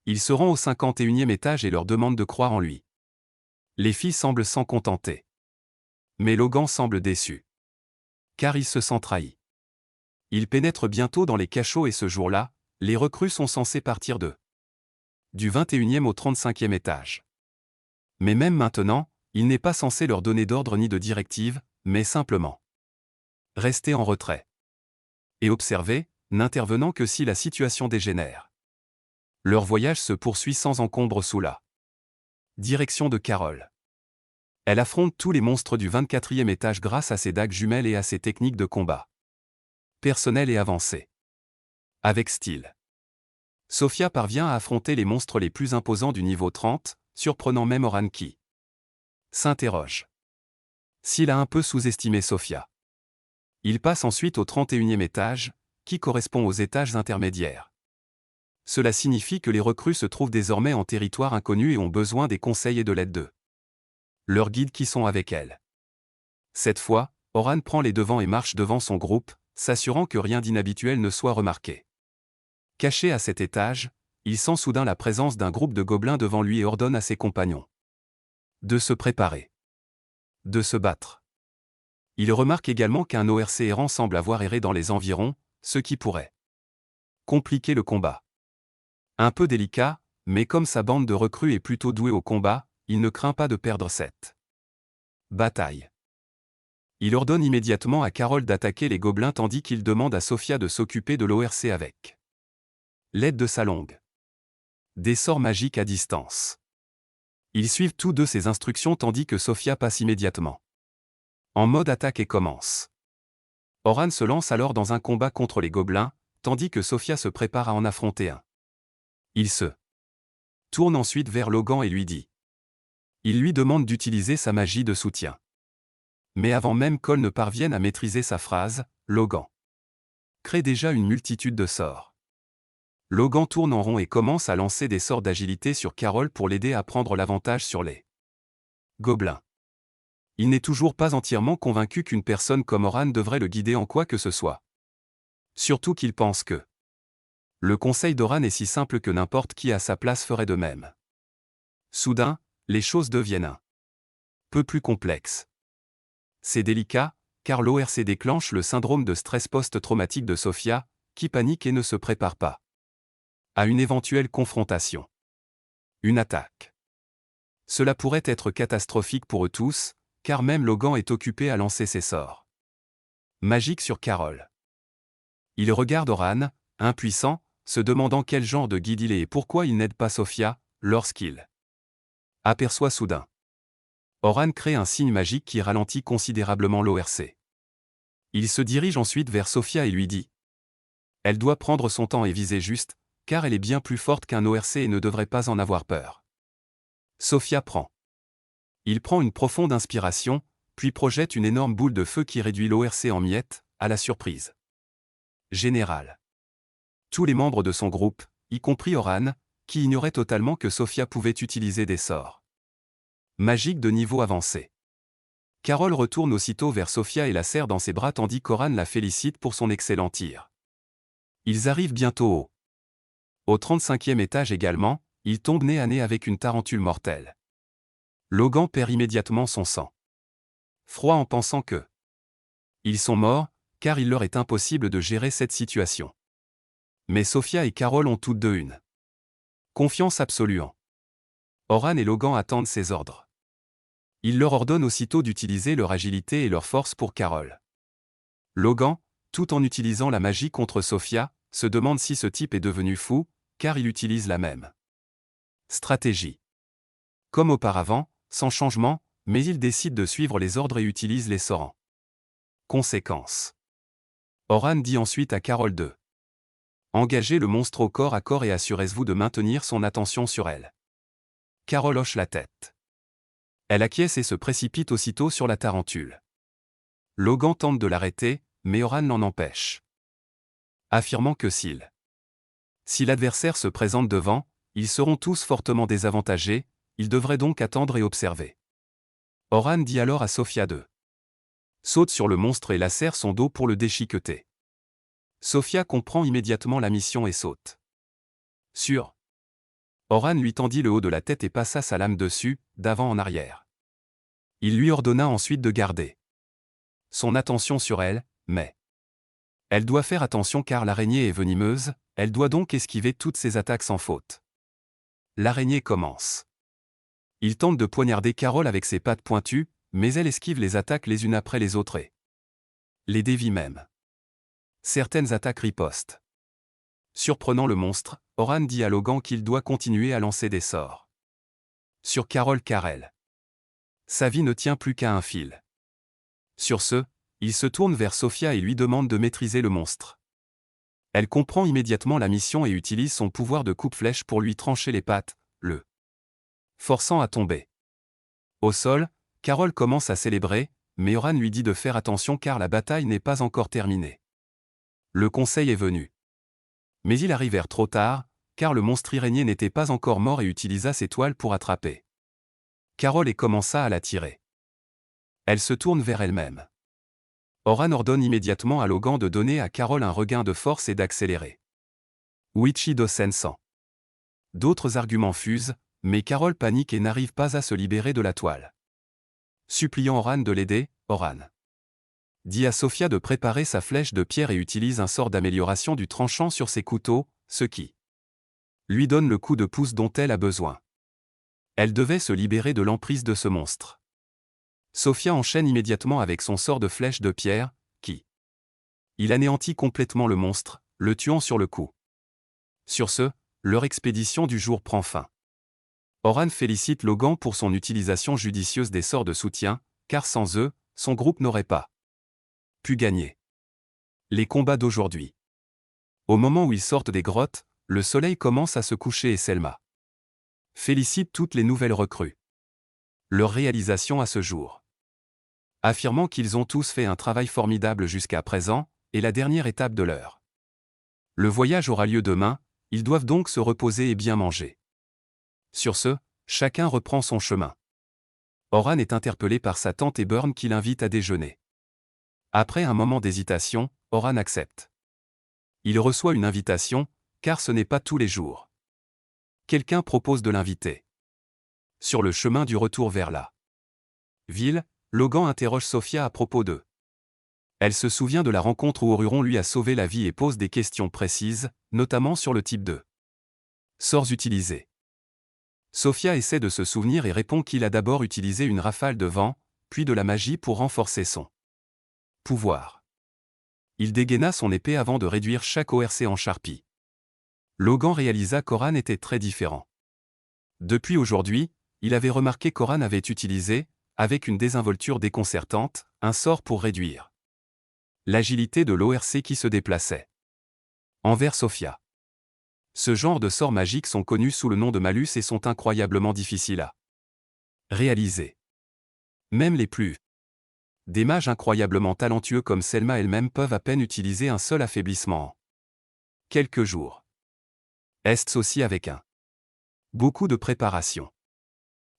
Il se rend au 51e étage et leur demande de croire en lui. Les filles semblent s'en contenter. Mais Logan semble déçu. Car il se sent trahi. Il pénètre bientôt dans les cachots et ce jour-là, les recrues sont censées partir du 21e au 35e étage. Mais même maintenant, il n'est pas censé leur donner d'ordre ni de directive, mais simplement rester en retrait et observer, n'intervenant que si la situation dégénère. Leur voyage se poursuit sans encombre sous la direction de Carol. Elle affronte tous les monstres du 24e étage grâce à ses dagues jumelles et à ses techniques de combat personnelles et avancées. Avec style. Sophia parvient à affronter les monstres les plus imposants du niveau 30, surprenant même Oran qui s'interroge s'il a un peu sous-estimé Sophia. Il passe ensuite au 31e étage, qui correspond aux étages intermédiaires. Cela signifie que les recrues se trouvent désormais en territoire inconnu et ont besoin des conseils et de l'aide de leurs guides qui sont avec elles. Cette fois, Oran prend les devants et marche devant son groupe, s'assurant que rien d'inhabituel ne soit remarqué. Caché à cet étage, il sent soudain la présence d'un groupe de gobelins devant lui et ordonne à ses compagnons de se préparer, de se battre. Il remarque également qu'un ORC errant semble avoir erré dans les environs, ce qui pourrait compliquer le combat. Un peu délicat, mais comme sa bande de recrues est plutôt douée au combat, il ne craint pas de perdre cette bataille. Il ordonne immédiatement à Carol d'attaquer les gobelins tandis qu'il demande à Sophia de s'occuper de l'ORC avec l'aide de sa longue des sorts magiques à distance. Ils suivent tous deux ses instructions tandis que Sophia passe immédiatement en mode attaque et commence. Oran se lance alors dans un combat contre les gobelins, tandis que Sophia se prépare à en affronter un. Il se tourne ensuite vers Logan et lui dit. Il lui demande d'utiliser sa magie de soutien. Mais avant même qu'Ol ne parvienne à maîtriser sa phrase, Logan crée déjà une multitude de sorts. Logan tourne en rond et commence à lancer des sorts d'agilité sur Carol pour l'aider à prendre l'avantage sur les gobelins. Il n'est toujours pas entièrement convaincu qu'une personne comme Oran devrait le guider en quoi que ce soit. Surtout qu'il pense que le conseil d'Oran est si simple que n'importe qui à sa place ferait de même. Soudain, les choses deviennent un peu plus complexes. C'est délicat, car l'ORC déclenche le syndrome de stress post-traumatique de Sophia, qui panique et ne se prépare pas à une éventuelle confrontation. Une attaque. Cela pourrait être catastrophique pour eux tous, car même Logan est occupé à lancer ses sorts magiques sur Carol. Il regarde Oran, impuissant, se demandant quel genre de guide il est et pourquoi il n'aide pas Sophia, lorsqu'il aperçoit soudain Oran crée un signe magique qui ralentit considérablement l'ORC. Il se dirige ensuite vers Sophia et lui dit. Elle doit prendre son temps et viser juste, car elle est bien plus forte qu'un ORC et ne devrait pas en avoir peur. Sophia prend. Il prend une profonde inspiration, puis projette une énorme boule de feu qui réduit l'ORC en miettes, à la surprise générale. Tous les membres de son groupe, y compris Oran, qui ignorait totalement que Sophia pouvait utiliser des sorts magiques de niveau avancé. Carol retourne aussitôt vers Sophia et la serre dans ses bras tandis qu'Oran la félicite pour son excellent tir. Ils arrivent bientôt au 35e étage également, ils tombent nez à nez avec une tarentule mortelle. Logan perd immédiatement son sang froid en pensant que ils sont morts, car il leur est impossible de gérer cette situation. Mais Sophia et Carol ont toutes deux une confiance absolue en Oran et Logan attendent ses ordres. Il leur ordonne aussitôt d'utiliser leur agilité et leur force pour Carol. Logan, tout en utilisant la magie contre Sophia, se demande si ce type est devenu fou, car il utilise la même stratégie comme auparavant, sans changement, mais il décide de suivre les ordres et utilise les sorts en conséquence. Oran dit ensuite à Carol de engager le monstre au corps à corps et assurez-vous de maintenir son attention sur elle. Carol hoche la tête. Elle acquiesce et se précipite aussitôt sur la tarentule. Logan tente de l'arrêter, mais Oran l'en empêche, affirmant que si l'adversaire se présente devant, ils seront tous fortement désavantagés, ils devraient donc attendre et observer. Oran dit alors à Sophia de saute sur le monstre et lacère son dos pour le déchiqueter. Sophia comprend immédiatement la mission et saute sur. Oran lui tendit le haut de la tête et passa sa lame dessus, d'avant en arrière. Il lui ordonna ensuite de garder son attention sur elle, mais elle doit faire attention car l'araignée est venimeuse, elle doit donc esquiver toutes ses attaques sans faute. L'araignée commence. Il tente de poignarder Carol avec ses pattes pointues, mais elle esquive les attaques les unes après les autres et les dévie même. Certaines attaques ripostent. Surprenant le monstre, Oran dit à Logan qu'il doit continuer à lancer des sorts sur Carol car elle. Sa vie ne tient plus qu'à un fil. Sur ce, il se tourne vers Sophia et lui demande de maîtriser le monstre. Elle comprend immédiatement la mission et utilise son pouvoir de coupe-flèche pour lui trancher les pattes, le forçant à tomber au sol. Carol commence à célébrer, mais Oran lui dit de faire attention car la bataille n'est pas encore terminée. Le conseil est venu. Mais ils arrivèrent trop tard, car le monstre irénien n'était pas encore mort et utilisa ses toiles pour attraper Carol et commença à la tirer. Elle se tourne vers elle-même. Oran ordonne immédiatement à Logan de donner à Carol un regain de force et d'accélérer. Uichido Sensan. D'autres arguments fusent, mais Carol panique et n'arrive pas à se libérer de la toile. Suppliant Oran de l'aider, Oran dit à Sophia de préparer sa flèche de pierre et utilise un sort d'amélioration du tranchant sur ses couteaux, ce qui lui donne le coup de pouce dont elle a besoin. Elle devait se libérer de l'emprise de ce monstre. Sophia enchaîne immédiatement avec son sort de flèche de pierre, qui il anéantit complètement le monstre, le tuant sur le coup. Sur ce, leur expédition du jour prend fin. Oran félicite Logan pour son utilisation judicieuse des sorts de soutien, car sans eux, son groupe n'aurait pas pu gagner les combats d'aujourd'hui. Au moment où ils sortent des grottes, le soleil commence à se coucher et Selma félicite toutes les nouvelles recrues. Leur réalisation à ce jour. Affirmant qu'ils ont tous fait un travail formidable jusqu'à présent, et la dernière étape de l'heure. Le voyage aura lieu demain, ils doivent donc se reposer et bien manger. Sur ce, chacun reprend son chemin. Oran est interpellé par sa tante et Burn qui l'invite à déjeuner. Après un moment d'hésitation, Oran accepte. Il reçoit une invitation, car ce n'est pas tous les jours. Quelqu'un propose de l'inviter. Sur le chemin du retour vers la ville, Logan interroge Sophia à propos d'eux. Elle se souvient de la rencontre où Oruron lui a sauvé la vie et pose des questions précises, notamment sur le type de sorts utilisés. Sophia essaie de se souvenir et répond qu'il a d'abord utilisé une rafale de vent, puis de la magie pour renforcer son pouvoir. Il dégaina son épée avant de réduire chaque ORC en charpie. Logan réalisa qu'Oran était très différent. Depuis aujourd'hui, il avait remarqué qu'Oran avait utilisé, avec une désinvolture déconcertante, un sort pour réduire l'agilité de l'ORC qui se déplaçait envers Sophia. Ce genre de sorts magiques sont connus sous le nom de malus et sont incroyablement difficiles à réaliser. Même les plus Des mages incroyablement talentueux comme Selma elle-même peuvent à peine utiliser un seul affaiblissement en quelques jours. Est aussi avec beaucoup de préparation.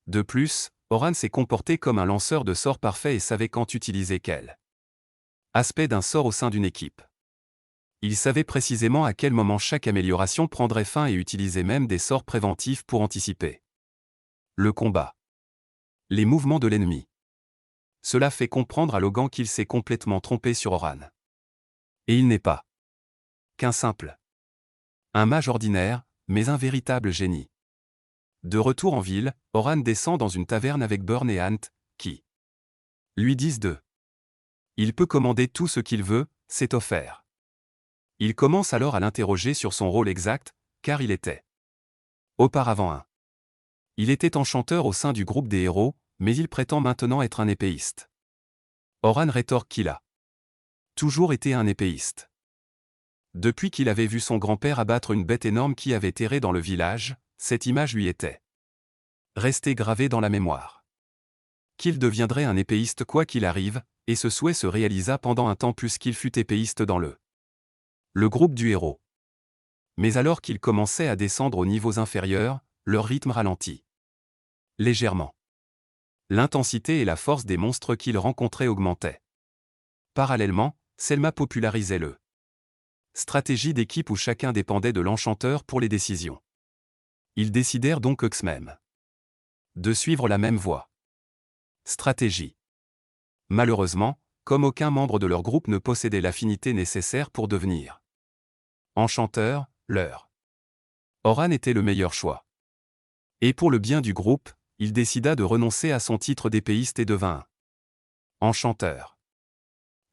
De plus, Oran s'est comporté comme un lanceur de sorts parfait et savait quand utiliser quel aspect d'un sort au sein d'une équipe. Il savait précisément à quel moment chaque amélioration prendrait fin et utilisait même des sorts préventifs pour anticiper le combat, les mouvements de l'ennemi. Cela fait comprendre à Logan qu'il s'est complètement trompé sur Oran. Et il n'est pas qu'un un mage ordinaire, mais un véritable génie. De retour en ville, Oran descend dans une taverne avec Burn et Ant, qui lui disent il peut commander tout ce qu'il veut, c'est offert. Il commence alors à l'interroger sur son rôle exact, car il était auparavant il était enchanteur au sein du groupe des héros, mais il prétend maintenant être un épéiste. Oran rétorque qu'il a toujours été un épéiste. Depuis qu'il avait vu son grand-père abattre une bête énorme qui avait erré dans le village, cette image lui était restée gravée dans la mémoire. Qu'il deviendrait un épéiste quoi qu'il arrive, et ce souhait se réalisa pendant un temps plus qu'il fut épéiste dans le groupe du héros. Mais alors qu'ils commençaient à descendre aux niveaux inférieurs, leur rythme ralentit légèrement. L'intensité et la force des monstres qu'ils rencontraient augmentaient. Parallèlement, Selma popularisait le stratégie d'équipe où chacun dépendait de l'enchanteur pour les décisions. Ils décidèrent donc eux-mêmes de suivre la même voie. Stratégie. Malheureusement, comme aucun membre de leur groupe ne possédait l'affinité nécessaire pour devenir enchanteur, leur Oran était le meilleur choix. Et pour le bien du groupe, il décida de renoncer à son titre d'épéiste et devint enchanteur.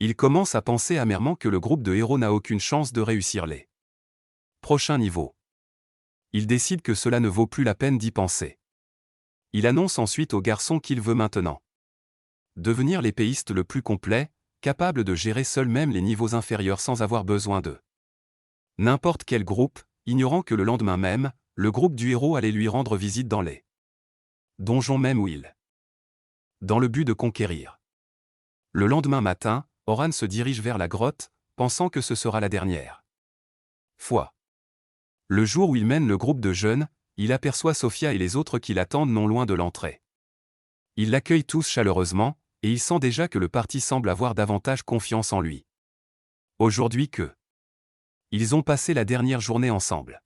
Il commence à penser amèrement que le groupe de héros n'a aucune chance de réussir les prochains niveaux. Il décide que cela ne vaut plus la peine d'y penser. Il annonce ensuite au garçon qu'il veut maintenant devenir l'épéiste le plus complet, capable de gérer seul même les niveaux inférieurs sans avoir besoin de n'importe quel groupe, ignorant que le lendemain même, le groupe du héros allait lui rendre visite dans les donjons même où il dans le but de conquérir. Le lendemain matin, Oran se dirige vers la grotte, pensant que ce sera la dernière fois. Le jour où il mène le groupe de jeunes, il aperçoit Sophia et les autres qui l'attendent non loin de l'entrée. Il l'accueille tous chaleureusement, et il sent déjà que le parti semble avoir davantage confiance en lui. Aujourd'hui ils ont passé la dernière journée ensemble.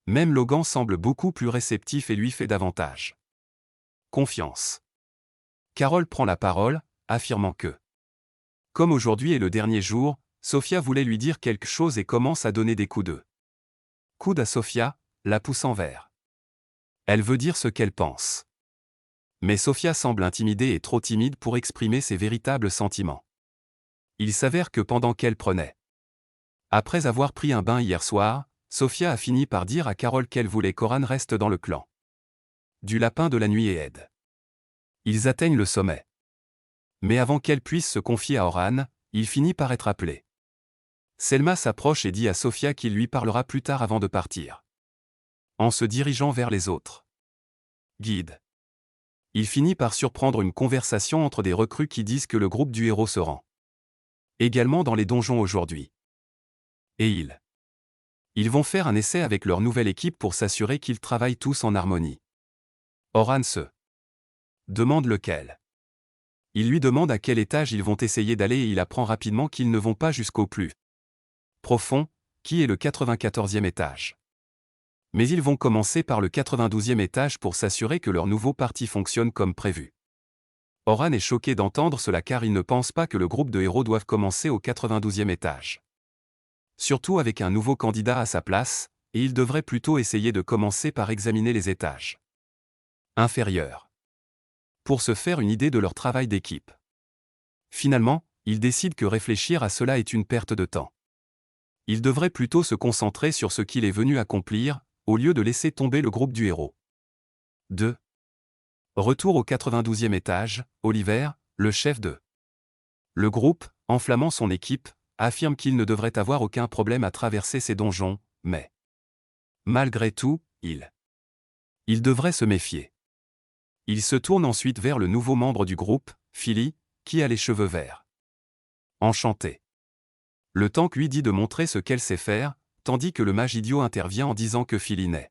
Même Logan semble beaucoup plus réceptif et lui fait davantage confiance. Carol prend la parole, affirmant que, comme aujourd'hui est le dernier jour, Sophia voulait lui dire quelque chose et commence à donner des coups de coude à Sophia, la poussant vers. Elle veut dire ce qu'elle pense. Mais Sophia semble intimidée et trop timide pour exprimer ses véritables sentiments. Il s'avère que pendant qu'elle prenait après avoir pris un bain hier soir, Sophia a fini par dire à Carol qu'elle voulait qu'Oran reste dans le clan du lapin de la nuit et aide. Ils atteignent le sommet. Mais avant qu'elle puisse se confier à Oran, il finit par être appelé. Selma s'approche et dit à Sophia qu'il lui parlera plus tard avant de partir. En se dirigeant vers les autres guides, il finit par surprendre une conversation entre des recrues qui disent que le groupe du héros se rend également dans les donjons aujourd'hui. Et ils vont faire un essai avec leur nouvelle équipe pour s'assurer qu'ils travaillent tous en harmonie. Oran se demande lequel. Il lui demande à quel étage ils vont essayer d'aller et il apprend rapidement qu'ils ne vont pas jusqu'au plus profond, qui est le 94e étage. Mais ils vont commencer par le 92e étage pour s'assurer que leur nouveau parti fonctionne comme prévu. Oran est choqué d'entendre cela car il ne pense pas que le groupe de héros doive commencer au 92e étage. Surtout avec un nouveau candidat à sa place, et il devrait plutôt essayer de commencer par examiner les étages inférieurs pour se faire une idée de leur travail d'équipe. Finalement, il décide que réfléchir à cela est une perte de temps. Il devrait plutôt se concentrer sur ce qu'il est venu accomplir, au lieu de laisser tomber le groupe du héros. 2. Retour au 92e étage, Oliver, le chef de le groupe, enflammant son équipe, affirme qu'il ne devrait avoir aucun problème à traverser ces donjons, mais malgré tout, il devrait se méfier. Il se tourne ensuite vers le nouveau membre du groupe, Philly, qui a les cheveux verts. Enchantée. Le tank lui dit de montrer ce qu'elle sait faire, tandis que le mage idiot intervient en disant que Philly n'est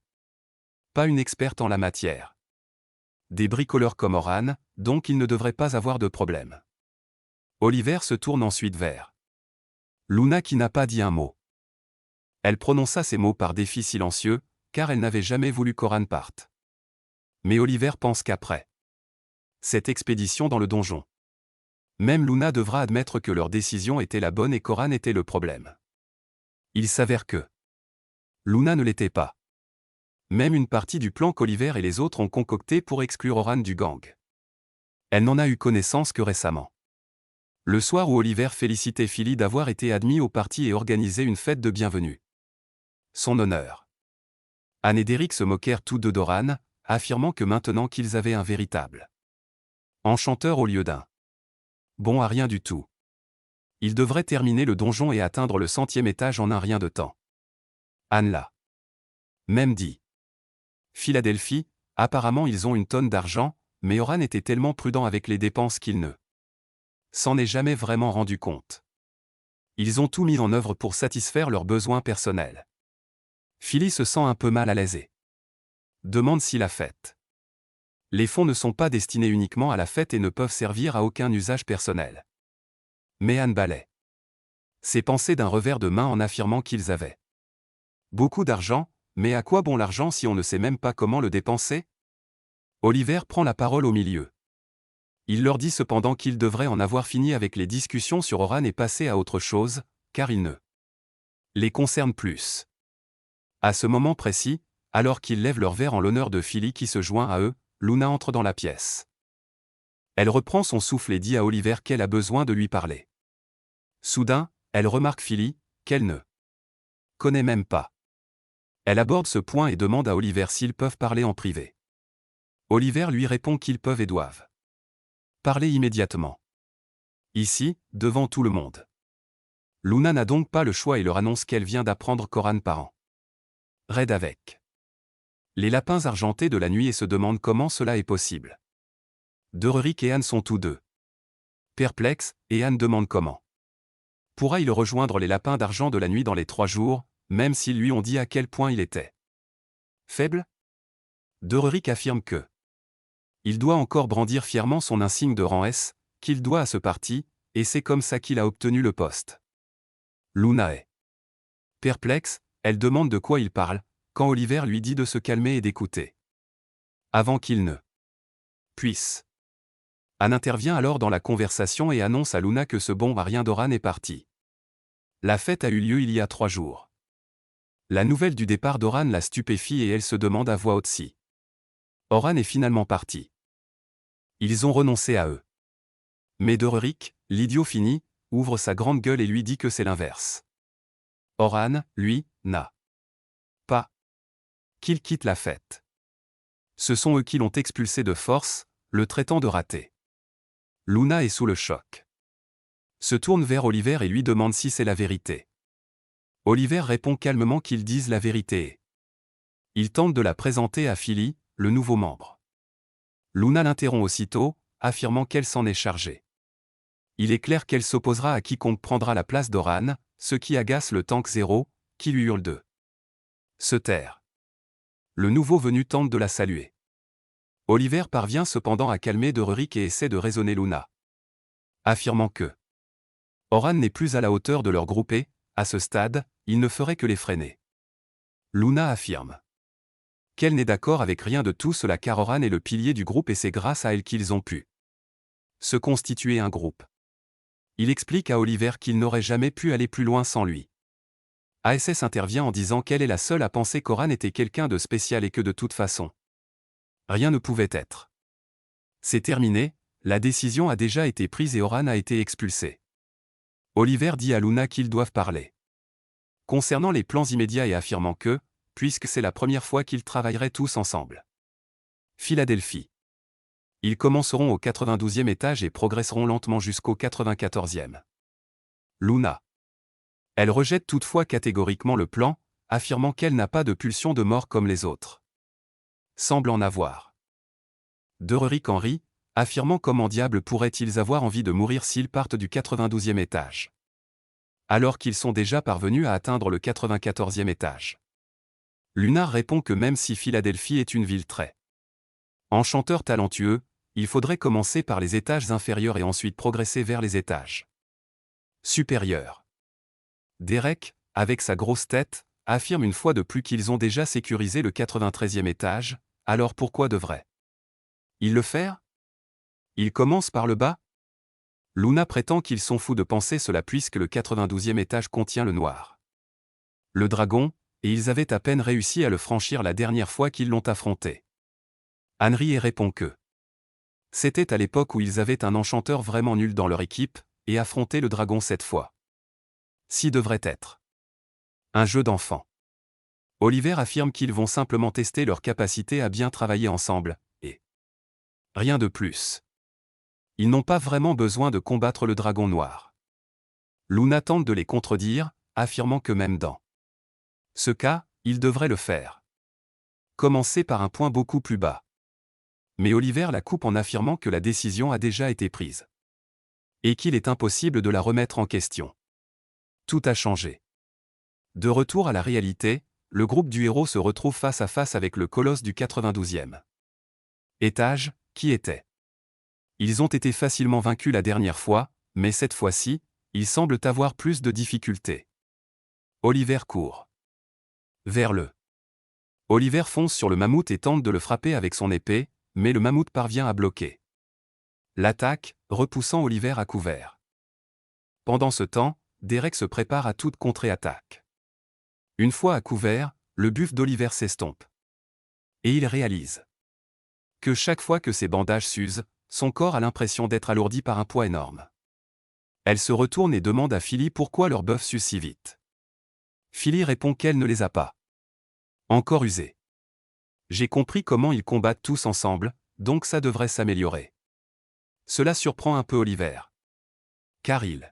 pas une experte en la matière. Des bricoleurs comme Oran, donc il ne devrait pas avoir de problème. Oliver se tourne ensuite vers Luna qui n'a pas dit un mot. Elle prononça ces mots par défi silencieux, car elle n'avait jamais voulu qu'Oran parte. Mais Oliver pense qu'après cette expédition dans le donjon, même Luna devra admettre que leur décision était la bonne et qu'Oran était le problème. Il s'avère que Luna ne l'était pas. Même une partie du plan qu'Oliver et les autres ont concocté pour exclure Oran du gang. Elle n'en a eu connaissance que récemment. Le soir où Oliver félicitait Philly d'avoir été admis au parti et organisé une fête de bienvenue. Son honneur. Anne et Derek se moquèrent tous deux d'Oran, affirmant que maintenant qu'ils avaient un véritable enchanteur au lieu d'un bon à rien du tout. Ils devraient terminer le donjon et atteindre le 100e étage en un rien de temps. Anne l'a même dit. Philadelphie, apparemment ils ont une tonne d'argent, mais Oran était tellement prudent avec les dépenses qu'il ne s'en est jamais vraiment rendu compte. Ils ont tout mis en œuvre pour satisfaire leurs besoins personnels. Philly se sent un peu mal à l'aise et demande si la fête. Les fonds ne sont pas destinés uniquement à la fête et ne peuvent servir à aucun usage personnel. Mais Anne balaie ses pensées d'un revers de main en affirmant qu'ils avaient beaucoup d'argent, mais à quoi bon l'argent si on ne sait même pas comment le dépenser? Oliver prend la parole au milieu. Il leur dit cependant qu'ils devraient en avoir fini avec les discussions sur Oran et passer à autre chose, car il ne les concerne plus. À ce moment précis, alors qu'ils lèvent leur verre en l'honneur de Philly qui se joint à eux, Luna entre dans la pièce. Elle reprend son souffle et dit à Oliver qu'elle a besoin de lui parler. Soudain, elle remarque Philly, qu'elle ne connaît même pas. Elle aborde ce point et demande à Oliver s'ils peuvent parler en privé. Oliver lui répond qu'ils peuvent et doivent parler immédiatement. Ici, devant tout le monde. Luna n'a donc pas le choix et leur annonce qu'elle vient d'apprendre qu'Oran part raid avec les lapins argentés de la nuit et se demande comment cela est possible. Dererick et Anne sont tous deux perplexes, et Anne demande comment pourra-il rejoindre les lapins d'argent de la nuit dans les 3 jours, même s'ils lui ont dit à quel point il était faible? Dererick affirme que il doit encore brandir fièrement son insigne de rang S, qu'il doit à ce parti, et c'est comme ça qu'il a obtenu le poste. Luna est perplexe, elle demande de quoi il parle, quand Oliver lui dit de se calmer et d'écouter. Avant qu'il ne puisse. Anne intervient alors dans la conversation et annonce à Luna que ce bon à rien d'Oran est parti. La fête a eu lieu il y a 3 jours. La nouvelle du départ d'Oran la stupéfie et elle se demande à voix haute si Oran est finalement parti. Ils ont renoncé à eux. Mais Dererick, l'idiot fini, ouvre sa grande gueule et lui dit que c'est l'inverse. Oran, lui, n'a pas qu'il quitte la fête. Ce sont eux qui l'ont expulsé de force, le traitant de raté. Luna est sous le choc. Se tourne vers Oliver et lui demande si c'est la vérité. Oliver répond calmement qu'ils disent la vérité et il tente de la présenter à Philly, le nouveau membre. Luna l'interrompt aussitôt, affirmant qu'elle s'en est chargée. Il est clair qu'elle s'opposera à quiconque prendra la place d'Oran, ce qui agace le tank 0, qui lui hurle de se taire. Le nouveau venu tente de la saluer. Oliver parvient cependant à calmer Dererick et essaie de raisonner Luna, affirmant que Oran n'est plus à la hauteur de leur groupe et, à ce stade, il ne ferait que les freiner. Luna affirme qu'elle n'est d'accord avec rien de tout cela car Oran est le pilier du groupe et c'est grâce à elle qu'ils ont pu se constituer un groupe. Il explique à Oliver qu'il n'aurait jamais pu aller plus loin sans lui. ASS intervient en disant qu'elle est la seule à penser qu'Oran était quelqu'un de spécial et que de toute façon, rien ne pouvait être. C'est terminé, la décision a déjà été prise et Oran a été expulsé. Oliver dit à Luna qu'ils doivent parler concernant les plans immédiats et affirmant que, puisque c'est la première fois qu'ils travailleraient tous ensemble. Philadelphie. Ils commenceront au 92e étage et progresseront lentement jusqu'au 94e. Luna. Elle rejette toutefois catégoriquement le plan, affirmant qu'elle n'a pas de pulsion de mort comme les autres semble en avoir. Dererick Henry, affirmant comment diable pourraient-ils avoir envie de mourir s'ils partent du 92e étage, alors qu'ils sont déjà parvenus à atteindre le 94e étage. Lunar répond que même si Philadelphie est une ville très enchanteur talentueux, il faudrait commencer par les étages inférieurs et ensuite progresser vers les étages supérieurs. Derek, avec sa grosse tête, affirme une fois de plus qu'ils ont déjà sécurisé le 93e étage, alors pourquoi devraient-ils le faire? Ils commencent par le bas? Luna prétend qu'ils sont fous de penser cela puisque le 92e étage contient le noir, le dragon, et ils avaient à peine réussi à le franchir la dernière fois qu'ils l'ont affronté. Henry répond que c'était à l'époque où ils avaient un enchanteur vraiment nul dans leur équipe, et affronter le dragon cette fois. Si devrait être un jeu d'enfant. Oliver affirme qu'ils vont simplement tester leur capacité à bien travailler ensemble, et rien de plus. Ils n'ont pas vraiment besoin de combattre le dragon noir. Luna tente de les contredire, affirmant que même dans ce cas, ils devraient le faire. Commencer par un point beaucoup plus bas. Mais Oliver la coupe en affirmant que la décision a déjà été prise. Et qu'il est impossible de la remettre en question. Tout a changé. De retour à la réalité, le groupe du héros se retrouve face à face avec le colosse du 92e étage, qui était. Ils ont été facilement vaincus la dernière fois, mais cette fois-ci, ils semblent avoir plus de difficultés. Oliver court vers le. Oliver fonce sur le mammouth et tente de le frapper avec son épée, mais le mammouth parvient à bloquer l'attaque, repoussant Oliver à couvert. Pendant ce temps, Derek se prépare à toute contre-attaque. Une fois à couvert, le buffle d'Oliver s'estompe. Et il réalise que chaque fois que ses bandages s'usent, son corps a l'impression d'être alourdi par un poids énorme. Elle se retourne et demande à Philly pourquoi leur bœuf s'use si vite. Philly répond qu'elle ne les a pas encore usés. J'ai compris comment ils combattent tous ensemble, donc ça devrait s'améliorer. Cela surprend un peu Oliver. Car il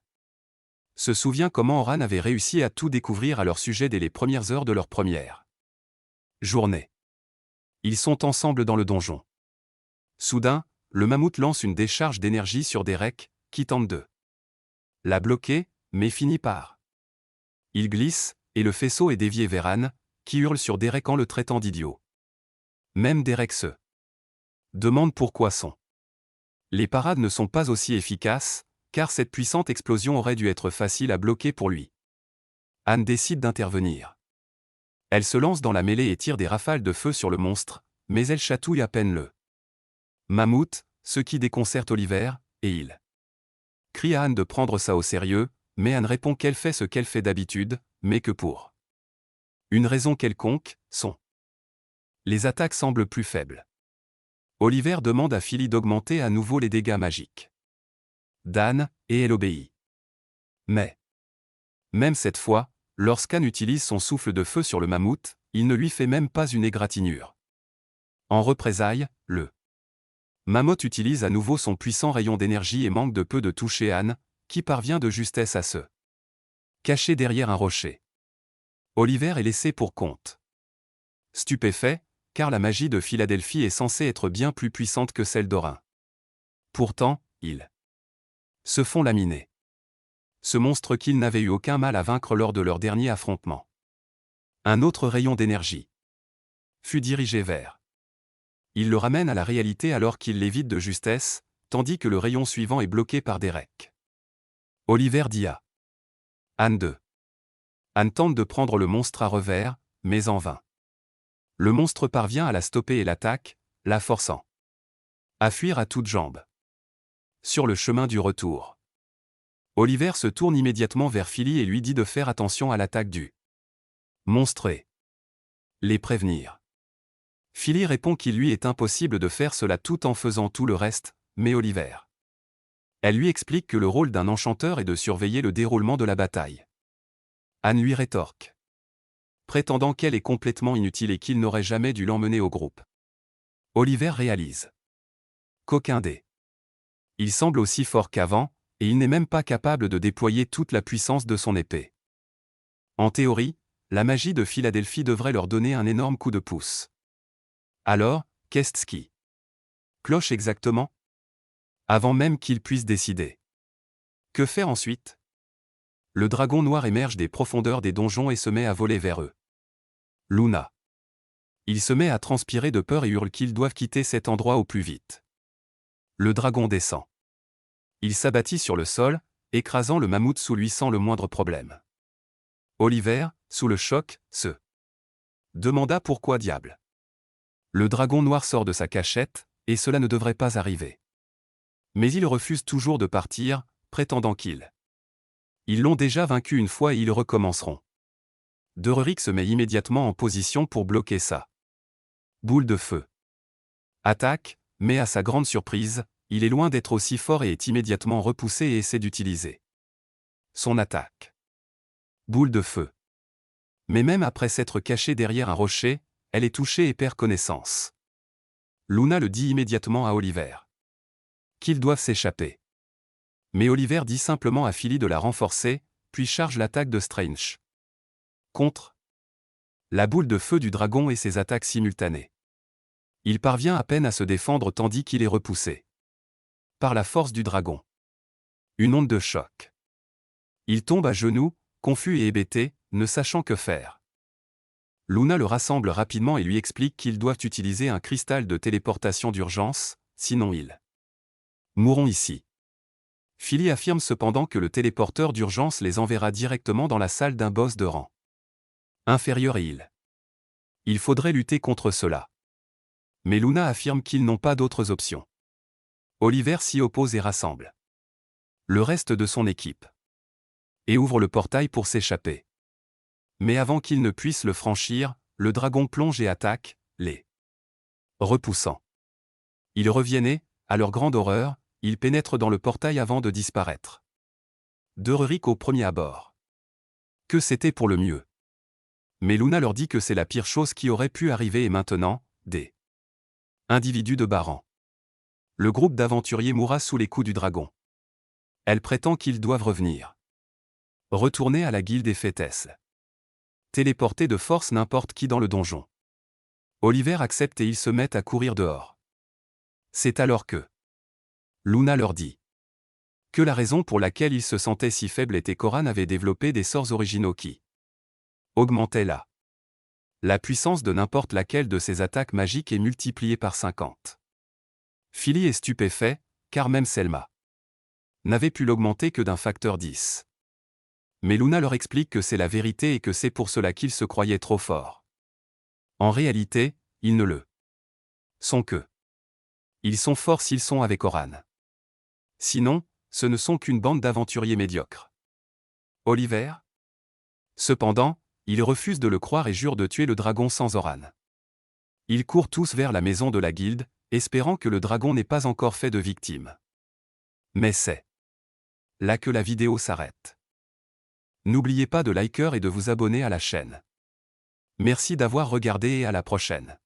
se souvient comment Oran avait réussi à tout découvrir à leur sujet dès les premières heures de leur première journée. Ils sont ensemble dans le donjon. Soudain, le mammouth lance une décharge d'énergie sur Derek, qui tente de la bloquer, mais finit par. Il glisse, et le faisceau est dévié vers Anne, qui hurle sur Derek en le traitant d'idiot. Même Derek se demande pourquoi les parades ne sont pas aussi efficaces, car cette puissante explosion aurait dû être facile à bloquer pour lui. Anne décide d'intervenir. Elle se lance dans la mêlée et tire des rafales de feu sur le monstre, mais elle chatouille à peine le mammouth, ce qui déconcerte Oliver, et il crie à Anne de prendre ça au sérieux, mais Anne répond qu'elle fait ce qu'elle fait d'habitude, mais que pour une raison quelconque, les attaques semblent plus faibles. Oliver demande à Philly d'augmenter à nouveau les dégâts magiques d'Anne, et elle obéit. Mais même cette fois, lorsqu'Anne utilise son souffle de feu sur le mammouth, il ne lui fait même pas une égratignure. En représailles, le mammouth utilise à nouveau son puissant rayon d'énergie et manque de peu de toucher Anne, qui parvient de justesse à se cacher derrière un rocher. Oliver est laissé pour compte. Stupéfait, car la magie de Philadelphie est censée être bien plus puissante que celle d'Orin. Pourtant, ils se font laminer. Ce monstre qu'ils n'avaient eu aucun mal à vaincre lors de leur dernier affrontement. Un autre rayon d'énergie fut dirigé vers. Il le ramène à la réalité alors qu'il l'évite de justesse, tandis que le rayon suivant est bloqué par Derek. Oliver dit à Anne de. Anne tente de prendre le monstre à revers, mais en vain. Le monstre parvient à la stopper et l'attaque, la forçant à fuir à toutes jambes. Sur le chemin du retour, Oliver se tourne immédiatement vers Philly et lui dit de faire attention à l'attaque du monstre et les prévenir. Philly répond qu'il lui est impossible de faire cela tout en faisant tout le reste, mais Oliver. Elle lui explique que le rôle d'un enchanteur est de surveiller le déroulement de la bataille. Anne lui rétorque, prétendant qu'elle est complètement inutile et qu'il n'aurait jamais dû l'emmener au groupe. Oliver réalise qu'aucun des. Il semble aussi fort qu'avant, et il n'est même pas capable de déployer toute la puissance de son épée. En théorie, la magie de Philadelphie devrait leur donner un énorme coup de pouce. Alors, qu'est-ce qui cloche exactement? avant même qu'ils puissent décider. Que faire ensuite? Le dragon noir émerge des profondeurs des donjons et se met à voler vers eux. Luna. Il se met à transpirer de peur et hurle qu'ils doivent quitter cet endroit au plus vite. Le dragon descend. Il s'abattit sur le sol, écrasant le mammouth sous lui sans le moindre problème. Oliver, sous le choc, se demanda pourquoi diable. Le dragon noir sort de sa cachette, et cela ne devrait pas arriver. Mais il refuse toujours de partir, prétendant qu'ils l'ont déjà vaincu une fois et ils recommenceront. Dererik se met immédiatement en position pour bloquer ça. Boule de feu. Attaque, mais à sa grande surprise, il est loin d'être aussi fort et est immédiatement repoussé et essaie d'utiliser son attaque. Boule de feu. Mais même après s'être caché derrière un rocher, elle est touchée et perd connaissance. Luna le dit immédiatement à Oliver qu'ils doivent s'échapper. Mais Oliver dit simplement à Philly de la renforcer, puis charge l'attaque de Strange contre la boule de feu du dragon et ses attaques simultanées. Il parvient à peine à se défendre tandis qu'il est repoussé par la force du dragon. Une onde de choc. Il tombe à genoux, confus et hébété, ne sachant que faire. Luna le rassemble rapidement et lui explique qu'ils doivent utiliser un cristal de téléportation d'urgence, sinon ils mourront ici. Philly affirme cependant que le téléporteur d'urgence les enverra directement dans la salle d'un boss de rang inférieur et il faudrait lutter contre cela. Mais Luna affirme qu'ils n'ont pas d'autres options. Oliver s'y oppose et rassemble le reste de son équipe et ouvre le portail pour s'échapper. Mais avant qu'il ne puisse le franchir, le dragon plonge et attaque, les repoussant. Ils reviennent et, à leur grande horreur, ils pénètrent dans le portail avant de disparaître. Dererik au premier abord. Que c'était pour le mieux. Mais Luna leur dit que c'est la pire chose qui aurait pu arriver et maintenant, des individus de Baran. Le groupe d'aventuriers mourra sous les coups du dragon. Elle prétend qu'ils doivent revenir. Retourner à la guilde et Fétès. Téléporter de force n'importe qui dans le donjon. Oliver accepte et ils se mettent à courir dehors. C'est alors que Luna leur dit que la raison pour laquelle ils se sentaient si faibles était qu'Oran avait développé des sorts originaux qui augmentaient la puissance de n'importe laquelle de ses attaques magiques et multipliée par 50. Philly est stupéfait, car même Selma n'avait pu l'augmenter que d'un facteur 10. Mais Luna leur explique que c'est la vérité et que c'est pour cela qu'ils se croyaient trop forts. En réalité, ils ne le sont que. Ils sont forts s'ils sont avec Oran. Sinon, ce ne sont qu'une bande d'aventuriers médiocres. Oliver? Cependant, ils refusent de le croire et jurent de tuer le dragon sans Oran. Ils courent tous vers la maison de la guilde, espérant que le dragon n'ait pas encore fait de victime. Mais c'est là que la vidéo s'arrête. N'oubliez pas de liker et de vous abonner à la chaîne. Merci d'avoir regardé et à la prochaine.